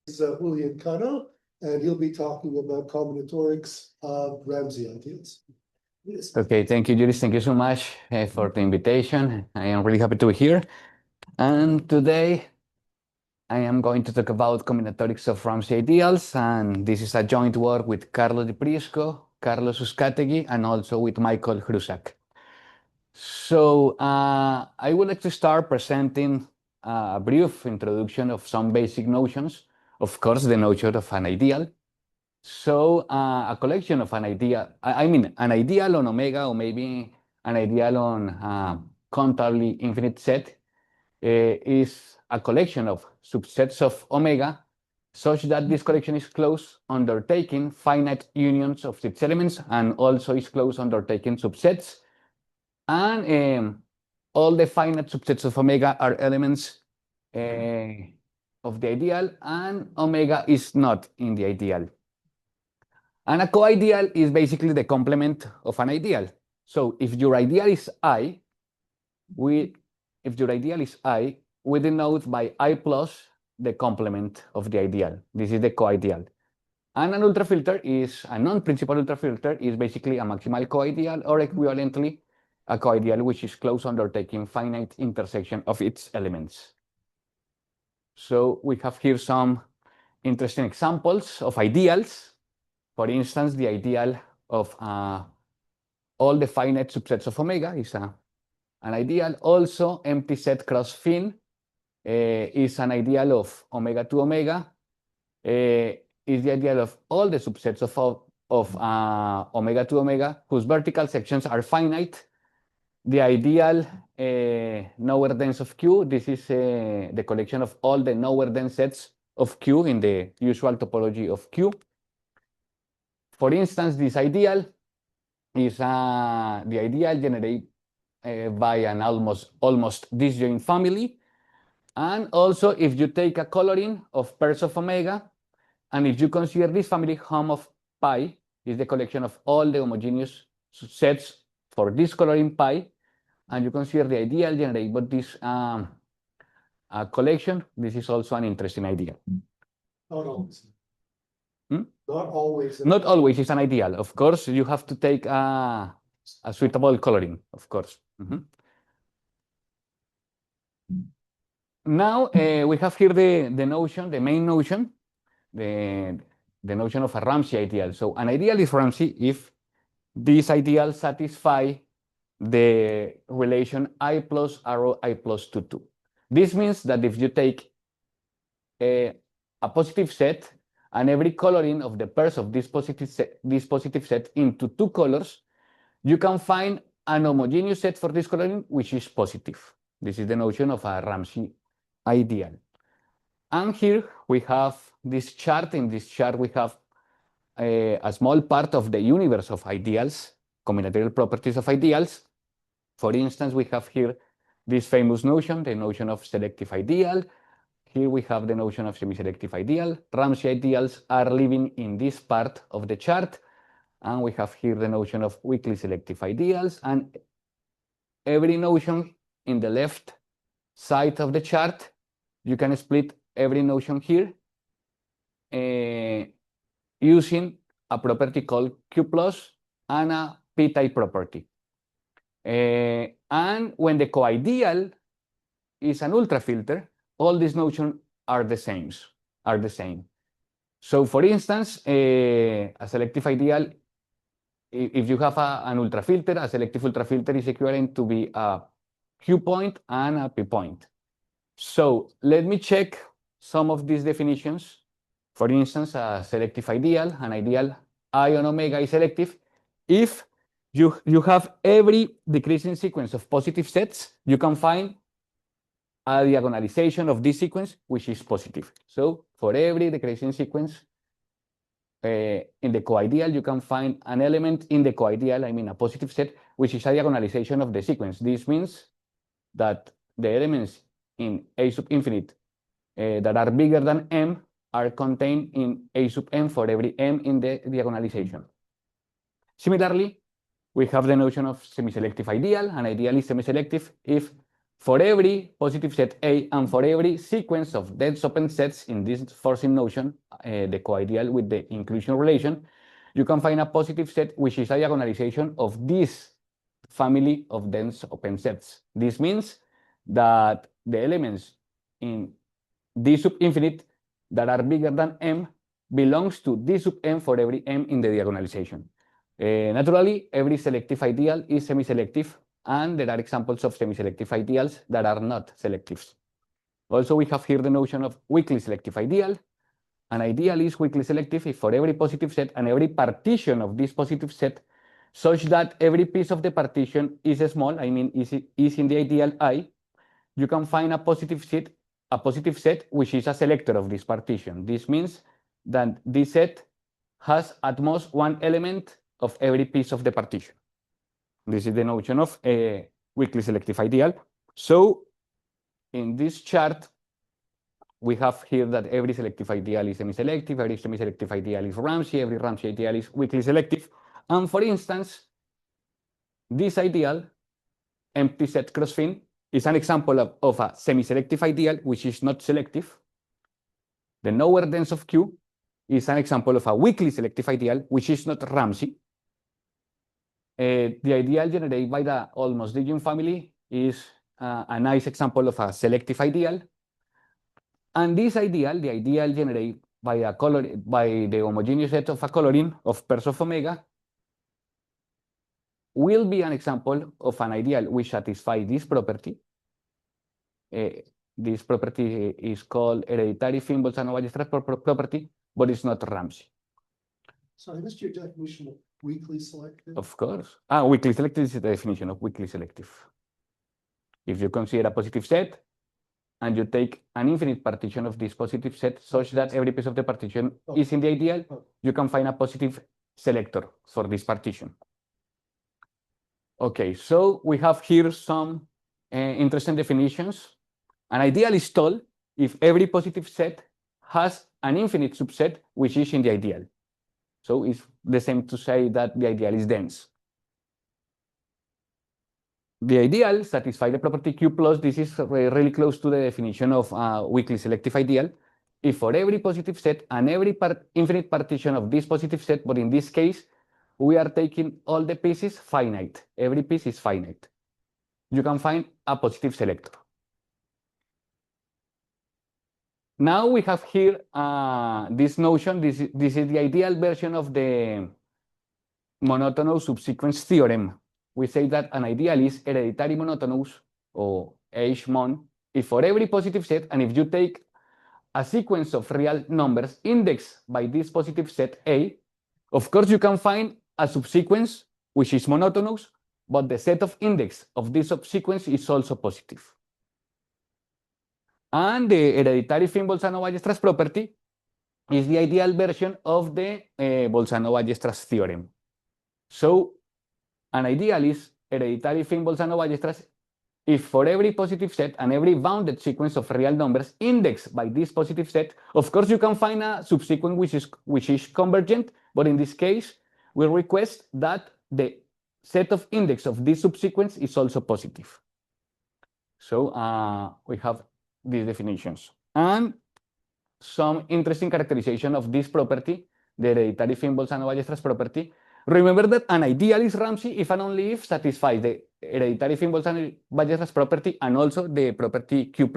Julian Cano, and he'll be talking about combinatorics of Ramsey ideals. Yes. Okay, thank you, Julius. Thank you so much for the invitation. I am really happy to be here. And today I am going to talk about combinatorics of Ramsey ideals. And this is a joint work with Carlos Di Prisco, Carlos Uzcategui, and also with Michael Hrusak. So I would like to start presenting a brief introduction of some basic notions. Of course, the notion of an ideal. So a collection of an ideal, I mean, an ideal on omega, or maybe an ideal on countably infinite set is a collection of subsets of omega, such that this collection is closed under taking finite unions of its elements, and also is closed under taking subsets. And all the finite subsets of omega are elements of the ideal, and omega is not in the ideal. And a co-ideal is basically the complement of an ideal. So if your ideal is I, we denote by I plus the complement of the ideal. This is the co-ideal. And an ultrafilter is a non-principal ultrafilter is basically a maximal co-ideal, or equivalently a co-ideal which is closed under taking finite intersection of its elements. So we have here some interesting examples of ideals. For instance, the ideal of all the finite subsets of omega is an ideal. Also, empty set cross fin is an ideal of omega to omega. Is the ideal of all the subsets of omega to omega whose vertical sections are finite. The ideal knower dense of Q, this is the collection of all the knower dense sets of Q in the usual topology of Q. For instance, this ideal is the ideal generated by an almost disjoint family. And also, if you take a coloring of pairs of omega, and if you consider this family hom of pi is the collection of all the homogeneous sets for this coloring pi, and you consider the ideal generated by this collection, this is also an interesting idea. Not always. Hmm? Not always. Not always is an ideal. Of course, you have to take a suitable coloring, of course. Now we have here the notion, the main notion, the notion of a Ramsey ideal. So an ideal is Ramsey if this ideal satisfy the relation I plus arrow I plus 2, 2. This means that if you take a positive set and every coloring of the pairs of this positive set into two colors, you can find an homogeneous set for this coloring which is positive. This is the notion of a Ramsey ideal. And here we have this chart. In this chart, we have a small part of the universe of ideals, combinatorial properties of ideals. For instance, we have here this famous notion, the notion of selective ideal. Here we have the notion of semi-selective ideal. Ramsey ideals are living in this part of the chart. And we have here the notion of weakly selective ideals. And every notion in the left side of the chart, you can split every notion here using a property called Q plus and a p-type property. And when the co-ideal is an ultrafilter, all these notions are the same. So for instance, a selective ideal, if you have an ultrafilter, a selective ultrafilter is equivalent to be a Q point and a P point. So let me check some of these definitions. For instance, a selective ideal, an ideal I on omega is selective. If you have every decreasing sequence of positive sets, you can find a diagonalization of this sequence, which is positive. So for every decreasing sequence in the co-ideal, you can find an element in the co-ideal, I mean a positive set, which is a diagonalization of the sequence. This means that the elements in A sub infinite that are bigger than M are contained in A sub M for every M in the diagonalization. Similarly, we have the notion of semi-selective ideal. An ideal is semi-selective if for every positive set A and for every sequence of dense open sets in this forcing notion, the co-ideal with the inclusion relation, you can find a positive set which is a diagonalization of this family of dense open sets. This means that the elements in D sub infinite that are bigger than M belongs to D sub M for every M in the diagonalization. Naturally, every selective ideal is semi-selective, and there are examples of semi-selective ideals that are not selectives. Also, we have here the notion of weakly selective ideal. An ideal is weakly selective if for every positive set and every partition of this positive set such that every piece of the partition is small, I mean is in the ideal I, you can find a positive set which is a selector of this partition. This means that this set has at most one element of every piece of the partition. This is the notion of a weakly selective ideal. So in this chart, we have here that every selective ideal is semi-selective, every semi-selective ideal is Ramsey, every Ramsey ideal is weakly selective. And for instance, this ideal, empty set cross-fin, is an example of a semi-selective ideal which is not selective. The lower dense of Q is an example of a weakly selective ideal which is not Ramsey. The ideal generated by the almost Digium family is a nice example of a selective ideal. And this ideal, the ideal generated by the homogeneous set of a coloring of pairs of omega, will be an example of an ideal which satisfies this property. This property is called hereditary Finn-Bolzano-Weierstrass property, but it's not Ramsey. So I missed your definition of weakly selective. Of course. Weakly selective is the definition of weakly selective. If you consider a positive set and you take an infinite partition of this positive set such that every piece of the partition is in the ideal, you can find a positive selector for this partition. Okay, so we have here some interesting definitions. An ideal is told if every positive set has an infinite subset which is in the ideal. So it's the same to say that the ideal is dense. The ideal satisfies the property Q plus. This is really close to the definition of weakly selective ideal. If for every positive set and every infinite partition of this positive set, but in this case, we are taking all the pieces finite. Every piece is finite. You can find a positive selector. Now we have here this notion. This is the ideal version of the monotonous subsequence theorem. We say that an ideal is hereditary monotonous, or H-mon, if for every positive set, and if you take a sequence of real numbers indexed by this positive set A, of course you can find a subsequence which is monotonous, but the set of index of this subsequence is also positive. And the hereditary Finn-Bolzano-Weierstrass property is the ideal version of the Bolzano-Weierstrass theorem. So an ideal is hereditary Finn-Bolzano-Weierstrass if for every positive set and every bounded sequence of real numbers indexed by this positive set, of course you can find a subsequent which is convergent, but in this case we request that the set of index of this subsequence is also positive. So we have these definitions and some interesting characterization of this property, the hereditary Finn-Bolzano-Weierstrass property. Remember that an ideal is Ramsey if and only if satisfies the hereditary Finn-Bolzano-Weierstrass property and also the property Q+.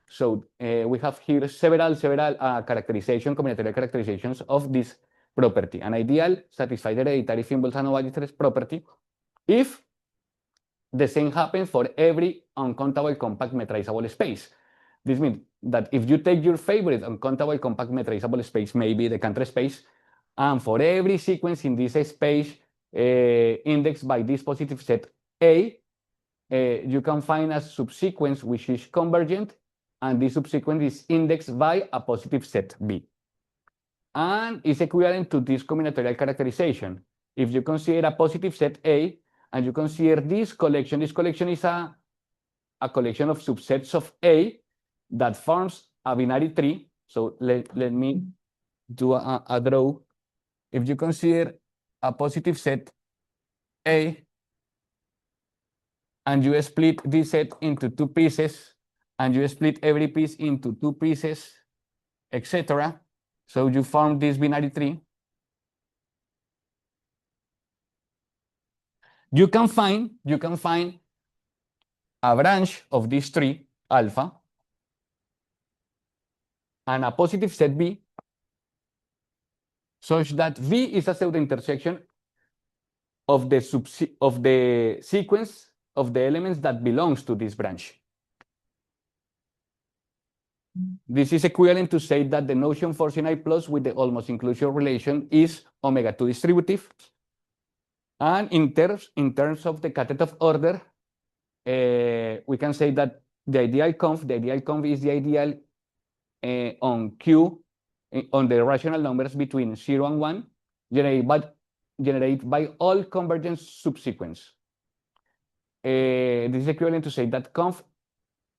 So we have here several combinatorial characterizations of this property. An ideal satisfies the hereditary Finn-Bolzano-Weierstrass property if the same happens for every uncountable compact metrizable space. This means that if you take your favorite uncountable compact metrizable space, maybe the Cantor space, and for every sequence in this space indexed by this positive set A, you can find a subsequence which is convergent, and this subsequence is indexed by a positive set B. And is equivalent to this combinatorial characterization. If you consider a positive set A, and you consider this collection is a collection of subsets of A that forms a binary tree. So let me do a draw. If you consider a positive set A and you split this set into two pieces, and you split every piece into two pieces, etc. So you form this binary tree. You can find a branch of this tree, alpha, and a positive set B, such that V is a pseudo intersection of the sequence of the elements that belongs to this branch. This is equivalent to say that the notion for I plus with the almost inclusion relation is omega-2 distributive. And in terms of the catet of order, we can say that the ideal conv is the ideal on Q, on the rational numbers between 0 and 1, generated by all convergence subsequence. This is equivalent to say that conv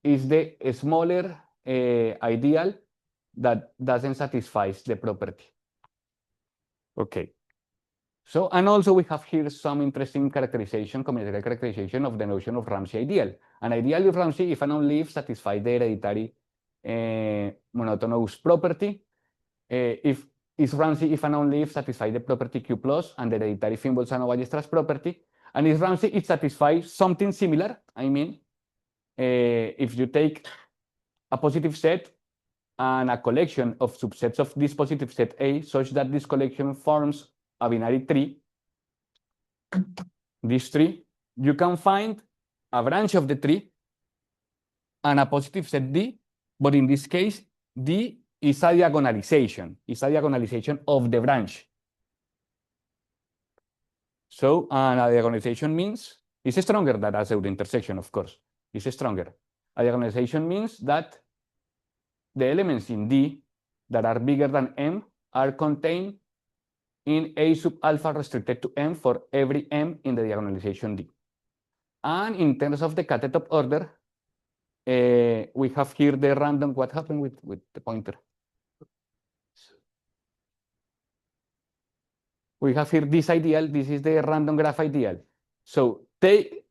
is the smaller ideal that doesn't satisfy the property. Okay. So, and also we have here some interesting characterization, combinatorial characterization of the notion of Ramsey ideal. An ideal of Ramsey, if and only if satisfies the hereditary monotonous property. If is Ramsey, if and only if satisfies the property Q plus and the hereditary Fimbolzano-Weierstrass property. And if Ramsey, it satisfies something similar. I mean, if you take a positive set and a collection of subsets of this positive set A, such that this collection forms a binary tree, this tree, you can find a branch of the tree and a positive set D, but in this case, D is a diagonalization of the branch. So, and a diagonalization means, it's stronger than a pseudo intersection, of course. It's stronger. A diagonalization means that the elements in D that are bigger than M are contained in A sub alpha restricted to M for every M in the diagonalization D. And in terms of the catet of order, we have here the random, what happened with the pointer? We have here this ideal, this is the random graph ideal. So you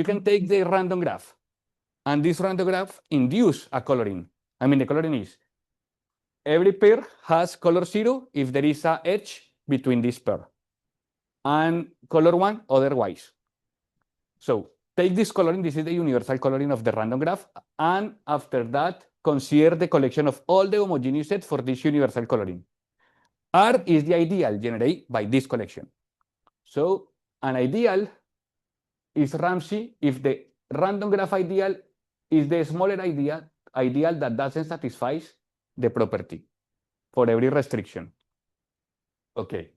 can take the random graph, and this random graph induce a coloring. I mean, the coloring is every pair has color 0 if there is a edge between this pair, and color 1 otherwise. So take this coloring, this is the universal coloring of the random graph, and after that, consider the collection of all the homogeneous sets for this universal coloring. R is the ideal generated by this collection. So an ideal is Ramsey if the random graph ideal is the smaller ideal that doesn't satisfy the property for every restriction. Okay.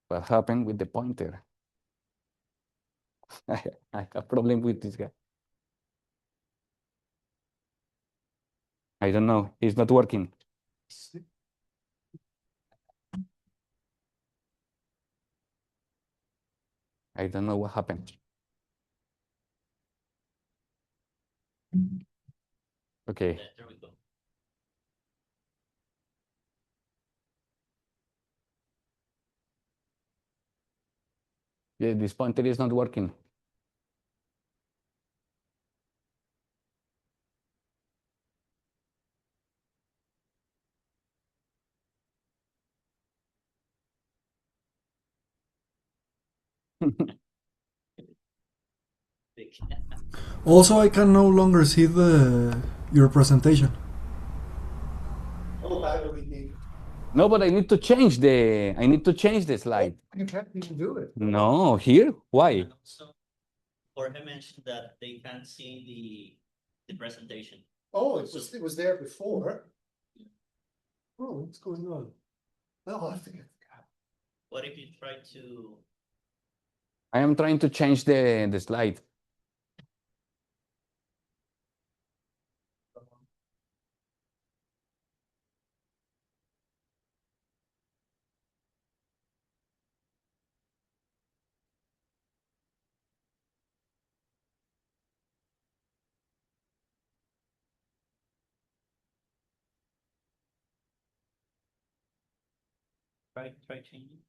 What happened with the pointer? I have a problem with this guy. I don't know. It's not working. I don't know what happened. Okay. There we go. Yeah, this pointer is not working. Also, I can no longer see your presentation. Oh, that we need. No, but I need to change the slide. You can't even do it. No, here? Why? So Jorge mentioned that they can't see the presentation. Oh, it was there before. Oh, what's going on? Oh, I think What if you try to? I am trying to change the slide. Try changing.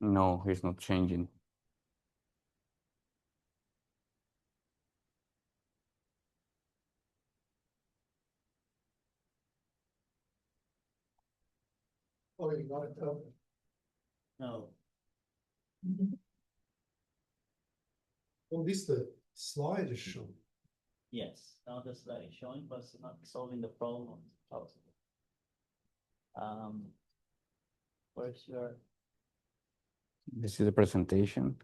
No, it's not changing. Oh, you got it. No, At least the slide is shown. yes, now the slide is showing, but it's not solving the problem. Where's your, This is the presentation.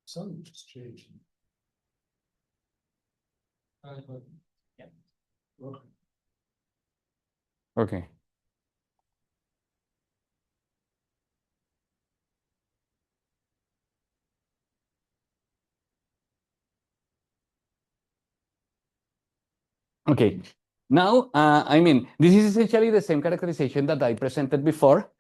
Something just changed. yeah, Okay. Okay. Okay. Now, I mean, this is essentially the same characterization that I presented before,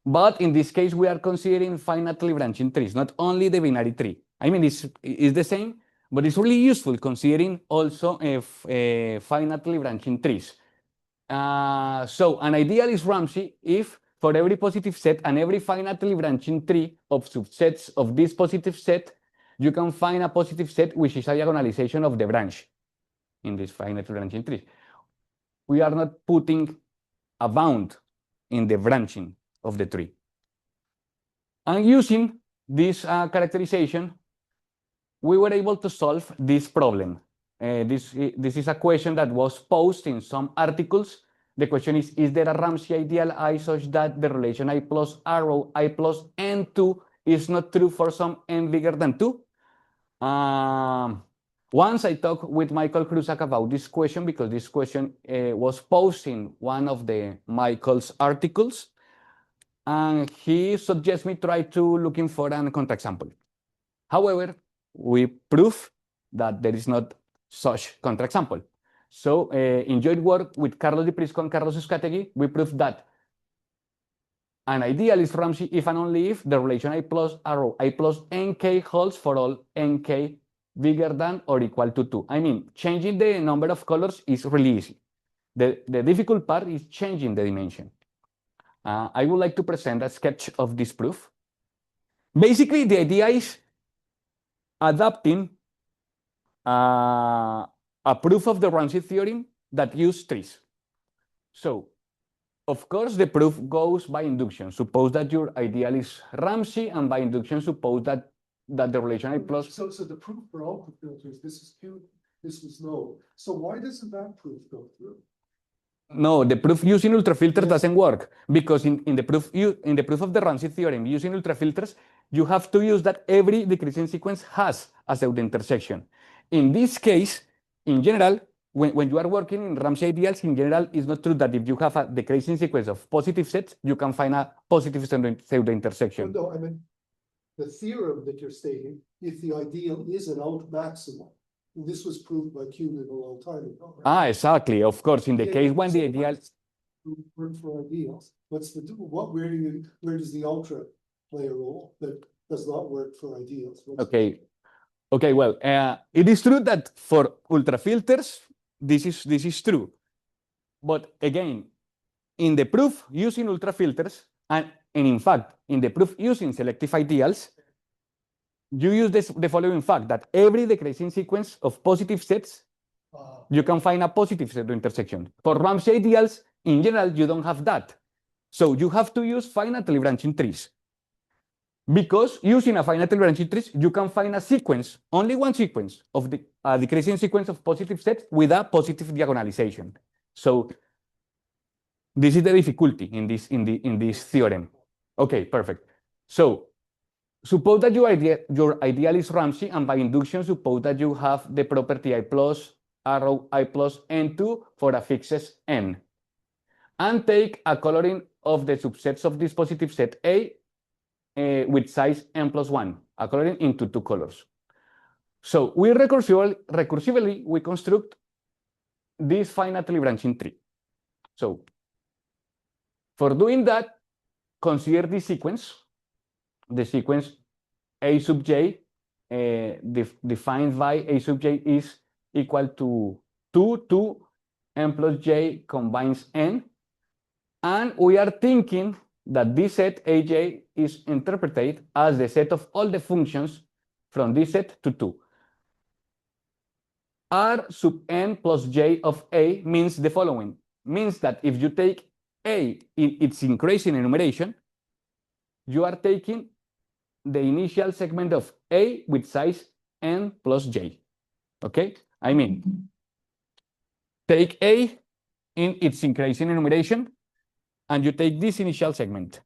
but in this case, we are considering finitely branching trees, not only the binary tree. I mean, it's the same, but it's really useful considering also if finitely branching trees. So an ideal is Ramsey if for every positive set and every finitely branching tree of subsets of this positive set, you can find a positive set which is a diagonalization of the branch in this finitely branching tree. We are not putting a bound in the branching of the tree. And using this characterization, we were able to solve this problem. This is a question that was posed in some articles. The question is there a Ramsey ideal I such that the relation I plus arrow I plus n2 is not true for some n bigger than 2? Once I talked with Michael Kruzak about this question because this question was posed in one of the Michael's articles, and he suggests me try to looking for a counterexample. However, we prove that there is not such counterexample. So in joint work with Carlos Di Prisco and Carlos Euskategui, we proved that an ideal is Ramsey if and only if the relation I plus arrow I plus nk holds for all nk bigger than or equal to 2. I mean, changing the number of colors is really easy. The difficult part is changing the dimension. I would like to present a sketch of this proof. Basically, the idea is adapting a proof of the Ramsey theorem that uses trees. So, of course, the proof goes by induction. Suppose that your ideal is Ramsey, and by induction, suppose that the relation I plus. So the proof for output filters, this is Q, this is no. So why doesn't that proof go through? No, the proof using ultrafilters Yes. doesn't work because in the proof of the Ramsey theorem using ultrafilters, you have to use that every decreasing sequence has a pseudo intersection. In this case, in general, when you are working in Ramsey ideals, in general, it's not true that if you have a decreasing sequence of positive sets, you can find a positive pseudo intersection. No, I mean, the theorem that you're stating, if the ideal is an out maximum, and this was proved by Cuban a long time ago. Right? Exactly. Of course, in the Yeah, case when so the ideal. work for ideals. Where does the ultra play a role that does not work for ideals? Okay. Okay, well, it is true that for ultrafilters, this is true. But again, in the proof using ultrafilters, and in fact, in the proof using selective ideals, you use the following fact that every decreasing sequence of positive sets, you can find a positive pseudo intersection. For Ramsey ideals, in general, you don't have that. So you have to use finitely branching trees. Because using a finitely branching trees, you can find a sequence, only one sequence of the decreasing sequence of positive sets with a positive diagonalization. So this is the difficulty in this theorem. Okay, perfect. So suppose that your ideal is Ramsey, and by induction, suppose that you have the property I plus arrow I plus n2 for a fixed n. And take a coloring of the subsets of this positive set A with size n plus 1, a coloring into 2 colors. So we recursively we construct this finitely branching tree. So for doing that, consider this sequence, the sequence A sub j, defined by A sub j is equal to 2 n plus j combines n. And we are thinking that this set aj is interpreted as the set of all the functions from this set to 2. R sub n plus j of a means the following. Means that if you take a in its increasing enumeration, you are taking the initial segment of a with size n plus j. Okay? I mean, take a in its increasing enumeration, and you take this initial segment,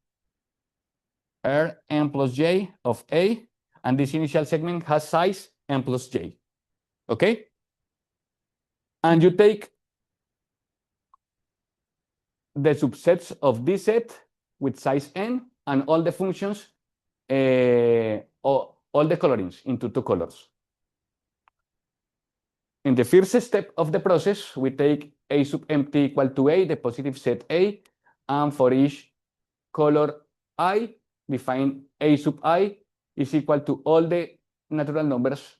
r n plus j of a, and this initial segment has size n plus j. Okay? And you take the subsets of this set with size n and all the functions, all the colorings into 2 colors. In the first step of the process, we take a sub empty equal to a, the positive set a, and for each color I, define a sub I is equal to all the natural numbers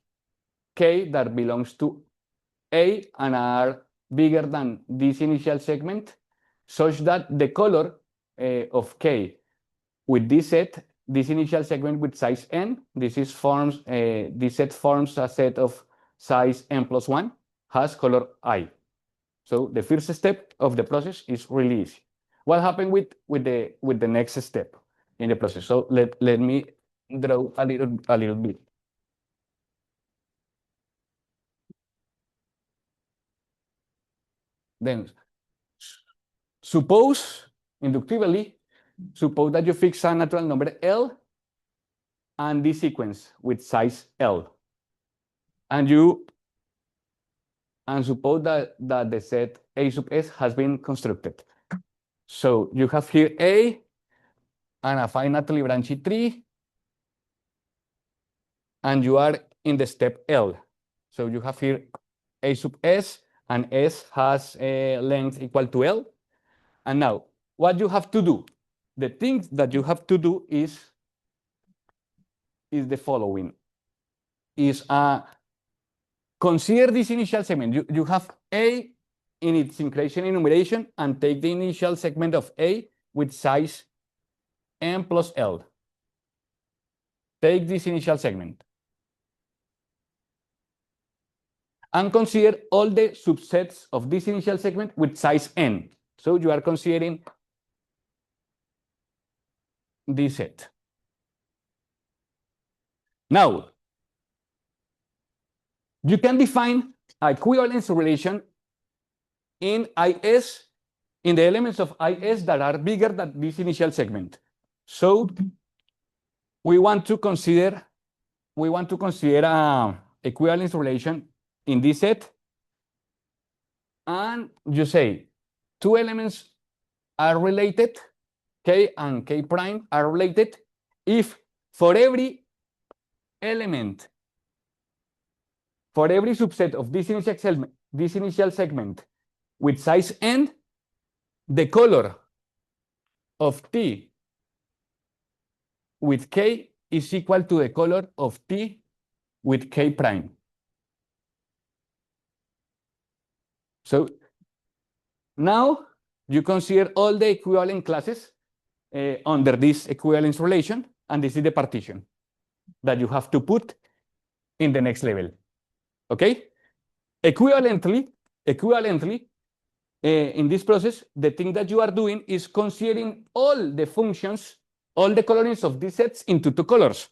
k that belongs to a and are bigger than this initial segment, such that the color of k with this set, this initial segment with size n, this set forms a set of size n plus 1, has color I. So the first step of the process is really easy. What happened with the next step in the process? So let me draw a little bit. Then suppose inductively, suppose that you fix a natural number L and this sequence with size L. And suppose that the set A sub S has been constructed. So you have here A and a finitely branched tree, and you are in the step L. So you have here A sub S, and S has a length equal to L. And now, what you have to do, the thing that you have to do is the following. Consider this initial segment. You have A in its increasing enumeration, and take the initial segment of A with size n plus L. Take this initial segment. And consider all the subsets of this initial segment with size n. So you are considering this set. Now, you can define equivalence relation in IS, in the elements of IS that are bigger than this initial segment. So we want to consider equivalence relation in this set, and you say 2 elements are related, k and k prime are related, if for every element, for every subset of this initial segment with size n, the color of T with k is equal to the color of T with k prime. So now you consider all the equivalent classes under this equivalence relation, and this is the partition that you have to put in the next level. Okay? Equivalently, in this process, the thing that you are doing is considering all the functions, all the colorings of these sets into 2 colors.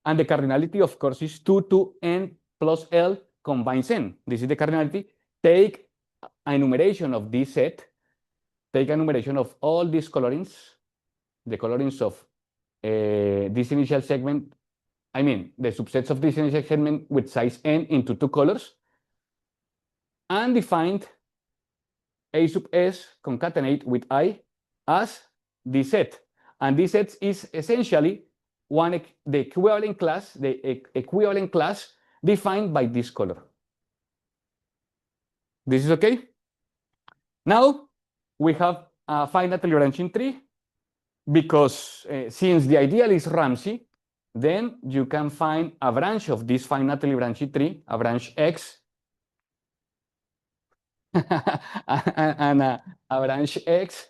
And the cardinality, of course, is 2 to n plus L combines n. This is the cardinality. Take a enumeration of this set, take a enumeration of all these colorings, the colorings of this initial segment, I mean, the subsets of this initial segment with size n into 2 colors, and defined A sub S concatenate with I as this set. And this set is essentially the equivalent class defined by this color. This is okay? Now we have a finitely branching tree, because since the ideal is Ramsey, then you can find a branch of this finitely branched tree, a branch X, and a branch X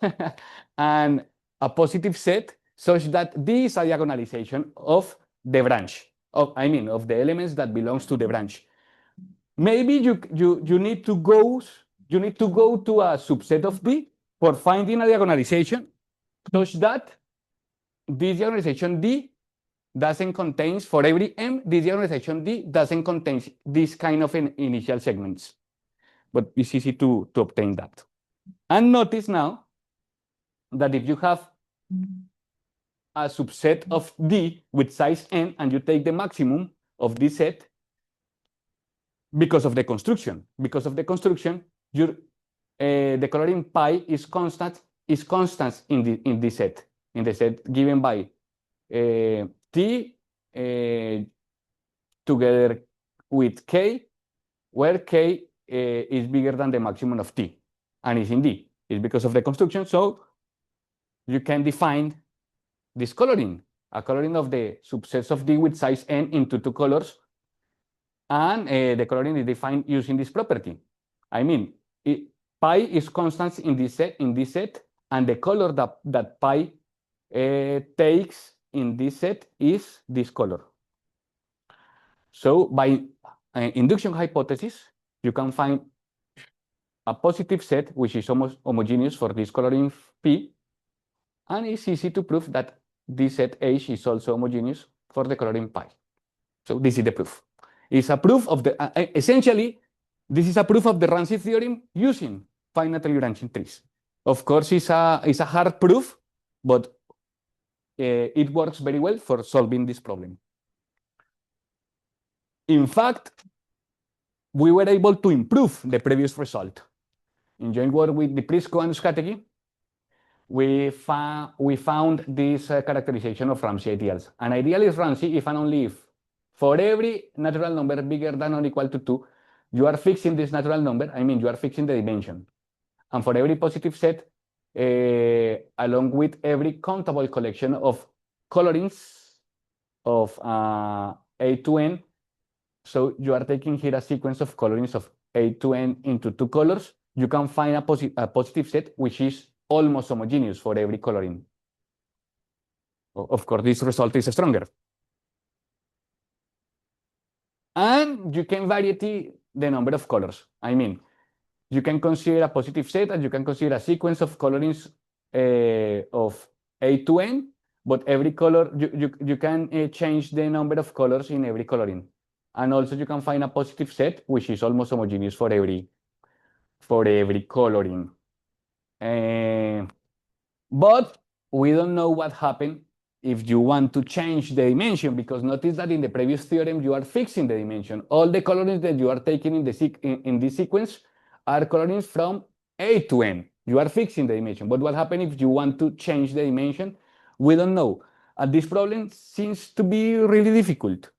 and a positive set such that D is a diagonalization of the branch, of the elements that belongs to the branch. Maybe you need to go to a subset of D for finding a diagonalization such that this diagonalization D doesn't contain, for every M, this diagonalization D doesn't contain this kind of initial segments. But it's easy to obtain that. And notice now that if you have a subset of D with size N and you take the maximum of this set, because of the construction, the coloring pi is constant in this set, the set given by T together with K, where K is bigger than the maximum of T, and is in D. It's because of the construction, so you can define this coloring, a coloring of the subsets of D with size N into two colors, and the coloring is defined using this property. Pi is constant in this set, and the color that pi takes in this set is this color. So by induction hypothesis, you can find a positive set which is almost homogeneous for this coloring P, and it's easy to prove that this set H is also homogeneous for the coloring pi. So this is the proof. It's a proof of the essentially this is a proof of the Ramsey theorem using finitely branching trees. Of course, it's a hard proof, but it works very well for solving this problem. In fact, we were able to improve the previous result. In joint work with the Prisco and Skategui, we found this characterization of Ramsey ideals. An ideal is Ramsey if and only if for every natural number bigger than or equal to 2, you are fixing this natural number, you are fixing the dimension. And for every positive set, along with every countable collection of colorings of A to N, so you are taking here a sequence of colorings of A to N into two colors, you can find a positive set which is almost homogeneous for every coloring. Of course, this result is stronger. And you can vary the number of colors. You can consider a positive set and you can consider a sequence of colorings of A to N, but every color, you can change the number of colors in every coloring. And also you can find a positive set which is almost homogeneous for every coloring. But we don't know what happened if you want to change the dimension, because notice that in the previous theorem you are fixing the dimension. All the colorings that you are taking in this sequence are colorings from A to N. You are fixing the dimension. But what happens if you want to change the dimension? We don't know. And this problem seems to be really difficult.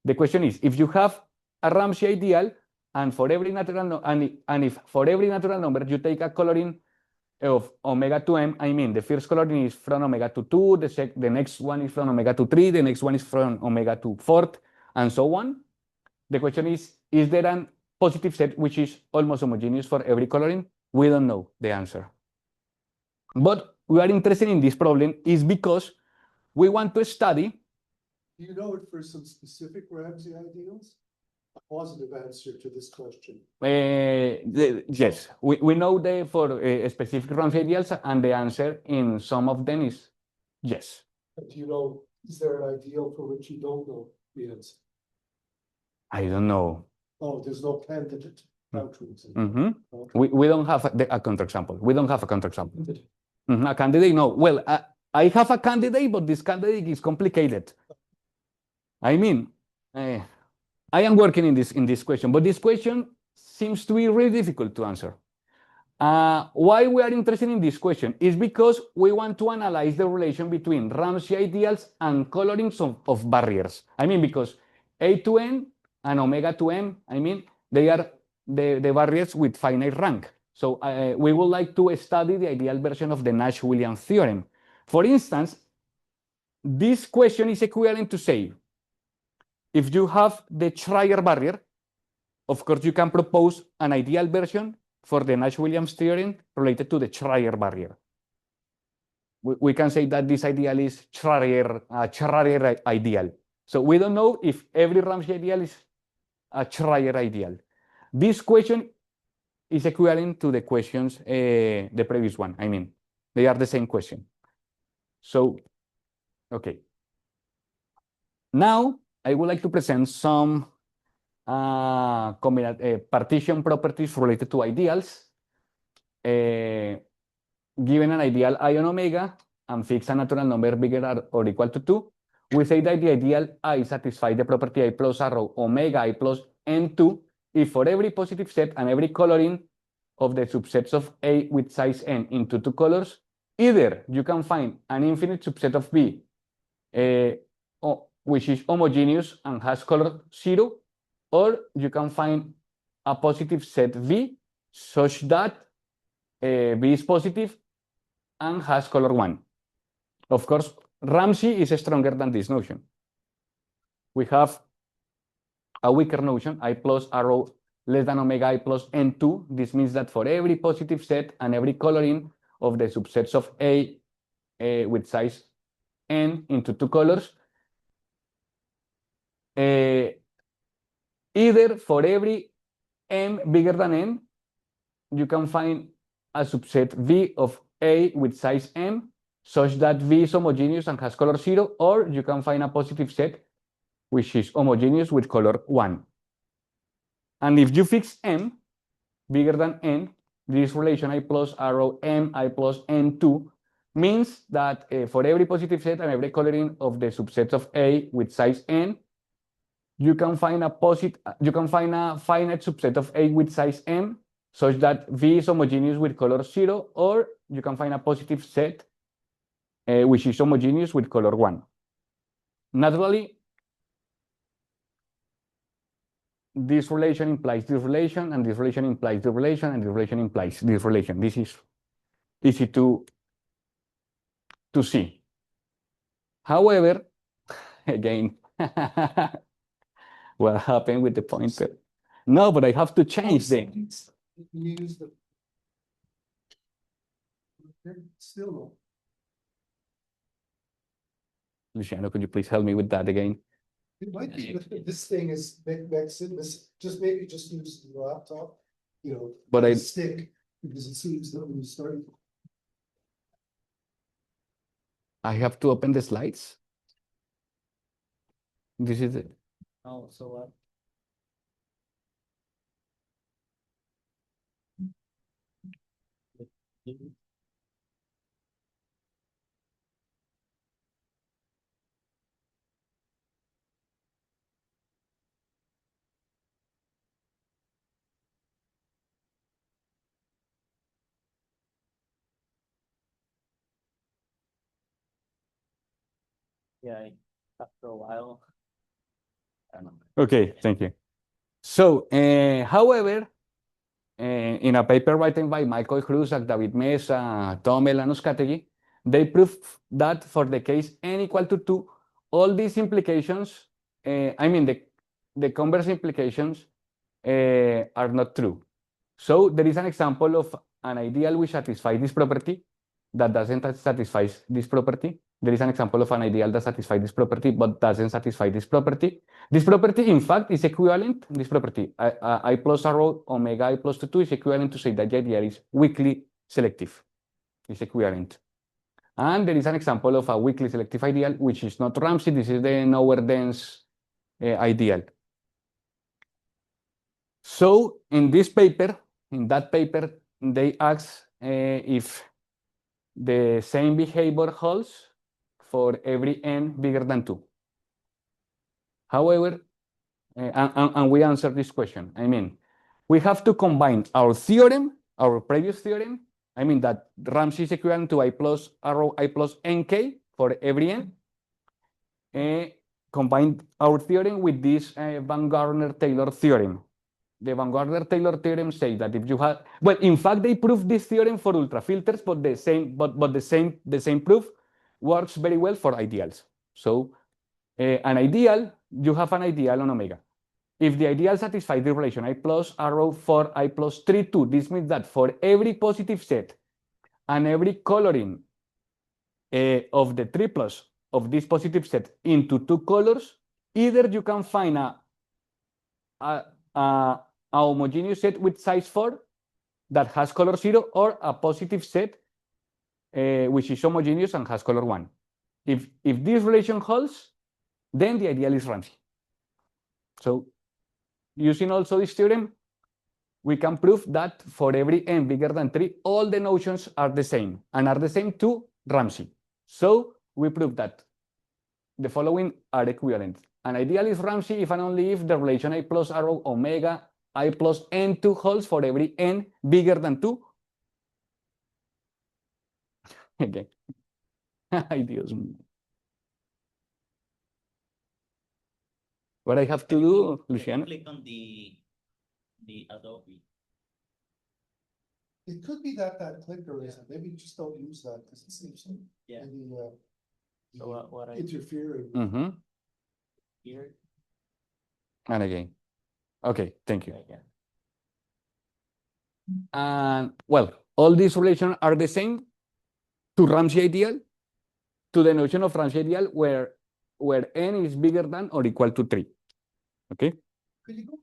The question is, if you have a Ramsey ideal, and for every natural and if for every natural number you take a coloring of omega to m, the first coloring is from omega to 2, the next one is from omega to 3, the next one is from omega to 4th, and so on. The question is there a positive set which is almost homogeneous for every coloring? We don't know the answer. But we are interested in this problem is because we want to study. Do you know it for some specific Ramsey ideals? A positive answer to this question. Yes, we know for specific Ramsey ideals, and the answer in some of them is yes. But do you know, is there an ideal for which you don't know the answer? I don't know. Oh, there's no candidate. Mm-hmm. We don't have a counterexample. We don't have a counterexample. A candidate, no. Well, I have a candidate, but this candidate is complicated. I am working in this question, but this question seems to be really difficult to answer. Why we are interested in this question is because we want to analyze the relation between Ramsey ideals and colorings of barriers. Because A to N and omega to M, they are the barriers with finite rank. So we would like to study the ideal version of the Nash-Williams theorem. For instance, this question is equivalent to say, if you have the Schreier barrier, of course you can propose an ideal version for the Nash-Williams theorem related to the Schreier barrier. We can say that this ideal is Schreier ideal. So we don't know if every Ramsey ideal is a Schreier ideal. This question is equivalent to the questions, the previous one. I mean, they are the same question. So, okay. Now, I would like to present some partition properties related to ideals. Given an ideal I on omega and fix a natural number bigger or equal to 2, we say that the ideal I satisfies the property I plus arrow omega I plus n2 if for every positive set and every coloring of the subsets of A with size n into 2 colors, either you can find an infinite subset of B which is homogeneous and has color 0, or you can find a positive set V such that B is positive and has color 1. Of course, Ramsey is stronger than this notion. We have a weaker notion, I plus arrow less than omega I plus n2. This means that for every positive set and every coloring of the subsets of A with size n into 2 colors, either for every m bigger than n, you can find a subset V of A with size m such that V is homogeneous and has color 0, or you can find a positive set which is homogeneous with color 1. And if you fix m bigger than n, this relation I plus arrow m I plus n2 means that for every positive set and every coloring of the subsets of A with size n, you can find a finite subset of A with size m such that V is homogeneous with color 0, or you can find a positive set which is homogeneous with color 1. Naturally, this relation implies this relation, and this relation implies this relation, and this relation implies this relation. This is easy to see. However, again, what happened with the pointer? No, but I have to change them. Use the. Still no. Luciano, could you please help me with that again? It might be, this thing is Mexican, just maybe just use the laptop, But I stick, because it seems that when you start. have to open the slides. This is it. Oh, so what? Yeah, after a while. I don't know. Okay, thank you. So, however, in a paper written by Michael Krusak, David Mesa, Tom Elanos-Kategi, they proved that for the case n equal to 2, all these implications, the converse implications are not true. So there is an example of an ideal which satisfies this property that doesn't satisfy this property. There is an example of an ideal that satisfies this property but doesn't satisfy this property. This property, in fact, is equivalent. This property, I plus arrow omega I plus 2 is equivalent to say that the ideal is weakly selective. It's equivalent. And there is an example of a weakly selective ideal, which is not Ramsey. This is the nowhere dense ideal. So in this paper, in that paper, they ask if the same behavior holds for every n bigger than 2. However, and we answer this question. We have to combine our theorem, our previous theorem, that Ramsey is equivalent to I plus arrow I plus nk for every n. Combine our theorem with this Van Gardner-Taylor theorem. The Van Gardner-Taylor theorem says that if you have, well, in fact, they proved this theorem for ultrafilters, but the same proof works very well for ideals. So, an ideal, you have an ideal on omega. if the ideal satisfies the relation I plus arrow for I plus 3, 2, this means that for every positive set and every coloring of the triplus of this positive set into two colors, either you can find a homogeneous set with size 4 that has color 0, or a positive set which is homogeneous and has color 1. If this relation holds, then the ideal is Ramsey. So using also this theorem, we can prove that for every n bigger than 3, all the notions are the same and are the same to Ramsey. So we prove that the following are equivalent. An ideal is Ramsey if and only if the relation I plus arrow omega I plus n2 holds for every n bigger than 2. Again. Ay, Dios mío. What I have to do, Luciano? Click on the Adobe. It could be that clicker is, maybe just don't use that because it seems to Yeah. maybe, So what I interfering. Mm-hmm. here, And again. Okay, thank you. yeah. And well, all these relations are the same to Ramsey ideal, to the notion of Ramsey ideal where n is bigger than or equal to 3. Okay? Could you go?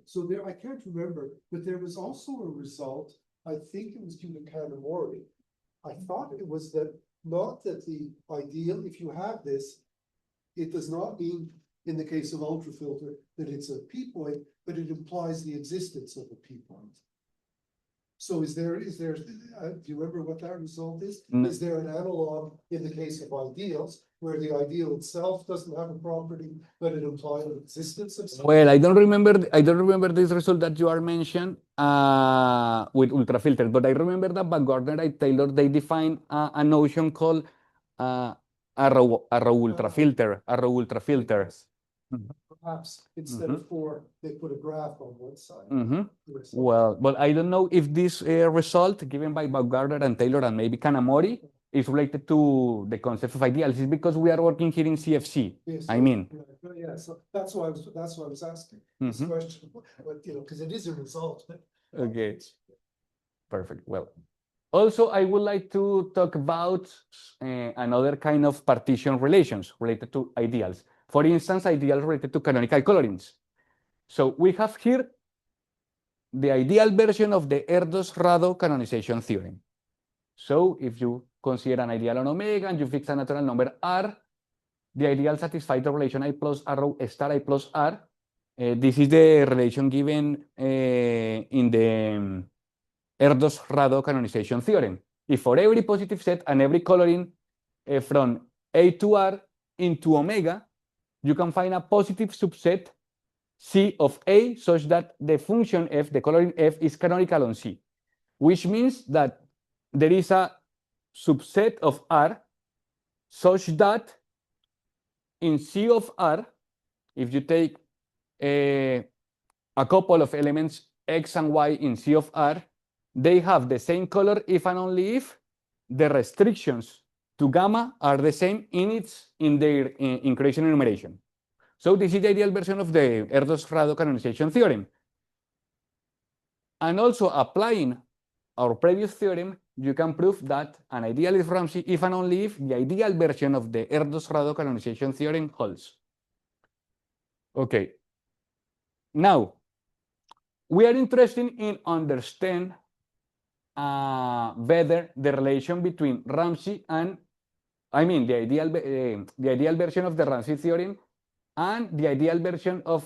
So there, I can't remember, but there was also a result, I think it was due to Cano. I thought it was that, not that the ideal, if you have this, it does not mean, in the case of ultrafilter, that it's a P point, but it implies the existence of a P point. So is there, do you remember what that result is? No. Is there an analog in the case of ideals, where the ideal itself doesn't have a property, but it implies the existence of something? Well, I don't remember this result that you are mentioned with ultrafilter, but I remember that by Gardner and Taylor, they define a notion called arrow ultrafilter. Perhaps instead of 4, they put a graph on one side. Well, but I don't know if this result given by Gardner and Taylor and maybe Kanamori is related to the concept of ideals. It's because we are working here in CFC. Yes, I mean, yeah, so that's why I was asking this question, but because it is a result. But okay, perfect. Well, also I would like to talk about another kind of partition relations related to ideals. For instance, ideals related to canonical colorings. So we have here the ideal version of the Erdos-Rado canonization theorem. So if you consider an ideal on omega and you fix a natural number R, the ideal satisfies the relation I plus arrow star I plus R. This is the relation given in the Erdos-Rado canonization theorem. If for every positive set and every coloring from A to R into omega, you can find a positive subset C of A such that the function f, the coloring f, is canonical on C, which means that there is a subset of R such that in C of R, if you take a couple of elements X and Y in C of R, they have the same color if and only if the restrictions to gamma are the same in their increasing enumeration. So this is the ideal version of the Erdos-Rado canonization theorem. And also applying our previous theorem, you can prove that an ideal is Ramsey if and only if the ideal version of the Erdos-Rado canonization theorem holds. Okay. Now, we are interested in understand better the relation between Ramsey and, I mean, the ideal version of the Ramsey theorem and the ideal version of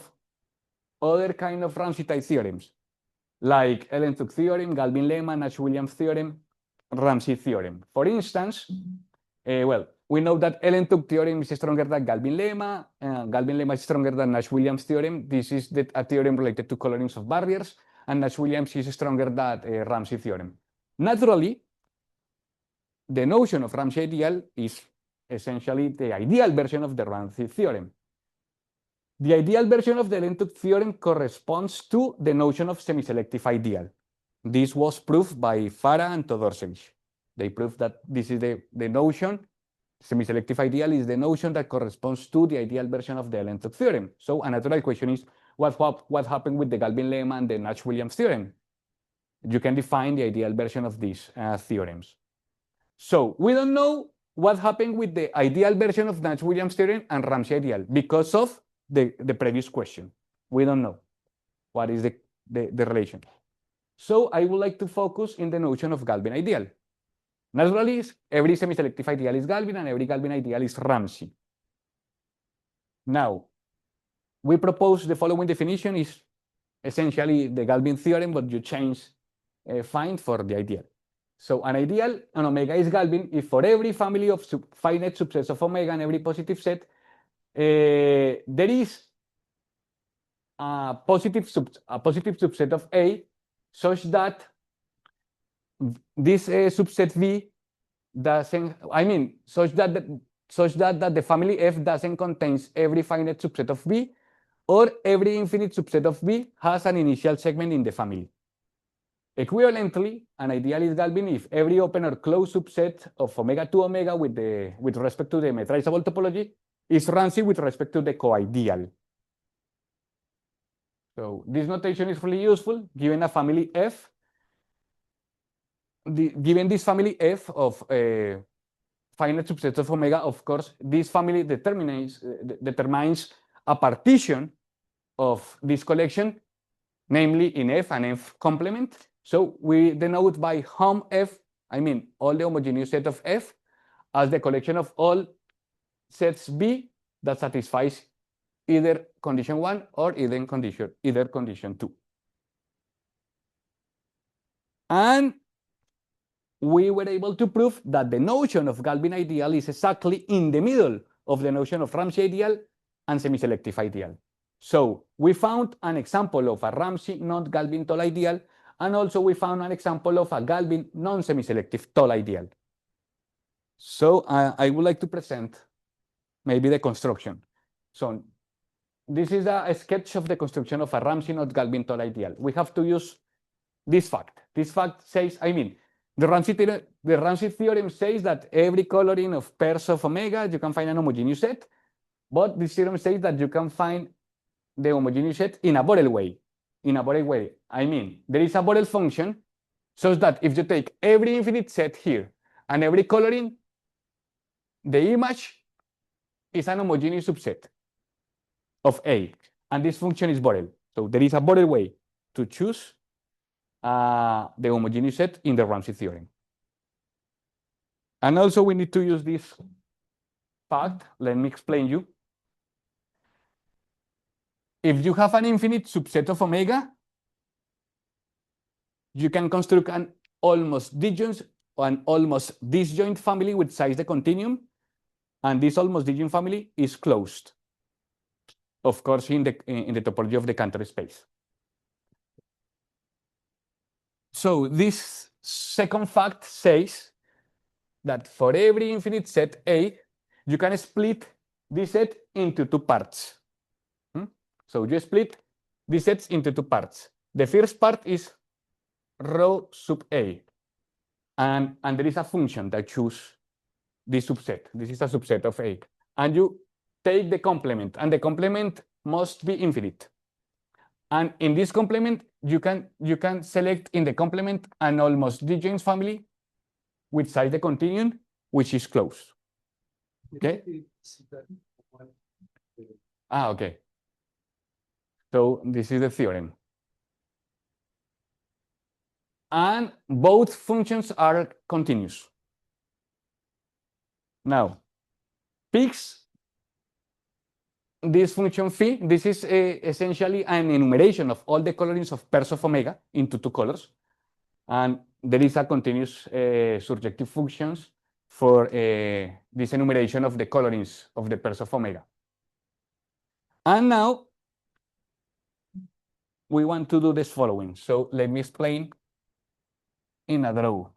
other kind of Ramsey type theorems, like Ellen-Tuck theorem, Galvin-Lemma, Nash-Williams theorem, Ramsey theorem. For instance, well, we know that Ellen-Tuck theorem is stronger than Galvin-Lemma. Galvin-Lemma is stronger than Nash-Williams theorem. This is a theorem related to colorings of barriers, and Nash-Williams is stronger than Ramsey theorem. Naturally, the notion of Ramsey ideal is essentially the ideal version of the Ramsey theorem. The ideal version of the Ellen-Tuck theorem corresponds to the notion of semiselective ideal. This was proved by Farah and Todorcevich. They proved that this is the notion semi-selective ideal is the notion that corresponds to the ideal version of the Lentok theorem. So a natural question is, what happened with the Galvin lemma and the Nash-Williams theorem? You can define the ideal version of these theorems. So we don't know what happened with the ideal version of Nash-Williams theorem and Ramsey ideal because of the previous question. We don't know what is the relation. So I would like to focus in the notion of Galvin ideal. Naturally, every semi-selective ideal is Galvin and every Galvin ideal is Ramsey. Now, we propose the following definition is essentially the Galvin theorem, but you change find for the ideal. So an ideal on omega is Galvin if for every family of finite subsets of omega and every positive set, there is a positive subset of A such that this subset V doesn't, such that the family F doesn't contain every finite subset of V, or every infinite subset of V has an initial segment in the family. Equivalently, an ideal is Galvin if every open or closed subset of omega to omega with respect to the metrizable topology is Ramsey with respect to the coideal. So this notation is really useful given a family F. Given this family F of finite subsets of omega, of course, this family determines a partition of this collection, namely in F and F complement. So we denote by hom F, all the homogeneous set of F, as the collection of all sets B that satisfies either condition 1 or either condition 2. And we were able to prove that the notion of Galvin ideal is exactly in the middle of the notion of Ramsey ideal and semi-selective ideal. So we found an example of a Ramsey non-Galvin tall ideal, and also we found an example of a Galvin non-semi-selective tall ideal. So I would like to present maybe the construction. So this is a sketch of the construction of a Ramsey non-Galvin tall ideal. We have to use this fact. This fact says, the Ramsey theorem says that every coloring of pairs of omega, you can find an homogeneous set, but this theorem says that you can find the homogeneous set in a Borel way. There is a Borel function such that if you take every infinite set here and every coloring, the image is an homogeneous subset of A, and this function is Borel. So there is a Borel way to choose the homogeneous set in the Ramsey theorem. And also we need to use this fact. Let me explain you. If you have an infinite subset of omega, you can construct an almost disjoint family with size the continuum, and this almost disjoint family is closed, of course, in the topology of the Cantor space. So this second fact says that for every infinite set A, you can split this set into two parts. So you split these sets into two parts. The first part is rho sub A, and there is a function that chooses this subset. This is a subset of A, and you take the complement, and the complement must be infinite. And in this complement, you can select in the complement an almost disjoint family with size the continuum, which is closed. Okay. Okay. So this is the theorem. And both functions are continuous. Now, fix this function phi. This is essentially an enumeration of all the colorings of pairs of omega into two colors. And there is a continuous surjective functions for this enumeration of the colorings of the pairs of omega. And now we want to do this following. So let me explain in a draw.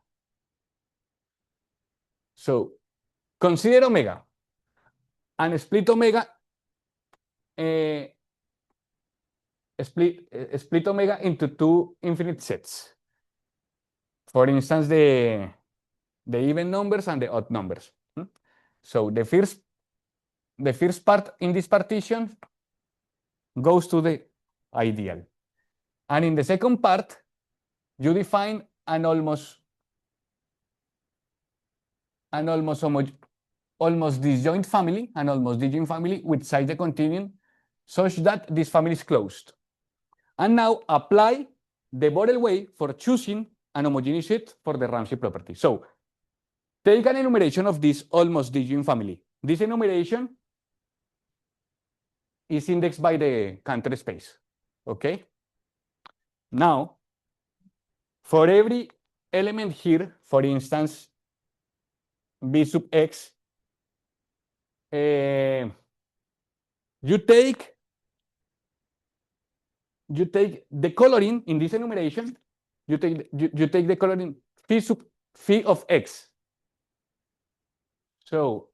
So consider omega and split omega split omega into two infinite sets. For instance, the even numbers and the odd numbers. So the first part in this partition goes to the ideal. And in the second part, you define an almost disjoint family, with size the continuum such that this family is closed. And now apply the Borel way for choosing an homogeneous set for the Ramsey property. So take an enumeration of this almost disjoint family. This enumeration is indexed by the Cantor space. Okay? Now, for every element here, for instance, B sub x, you take the coloring in this enumeration, you take the coloring phi of x. So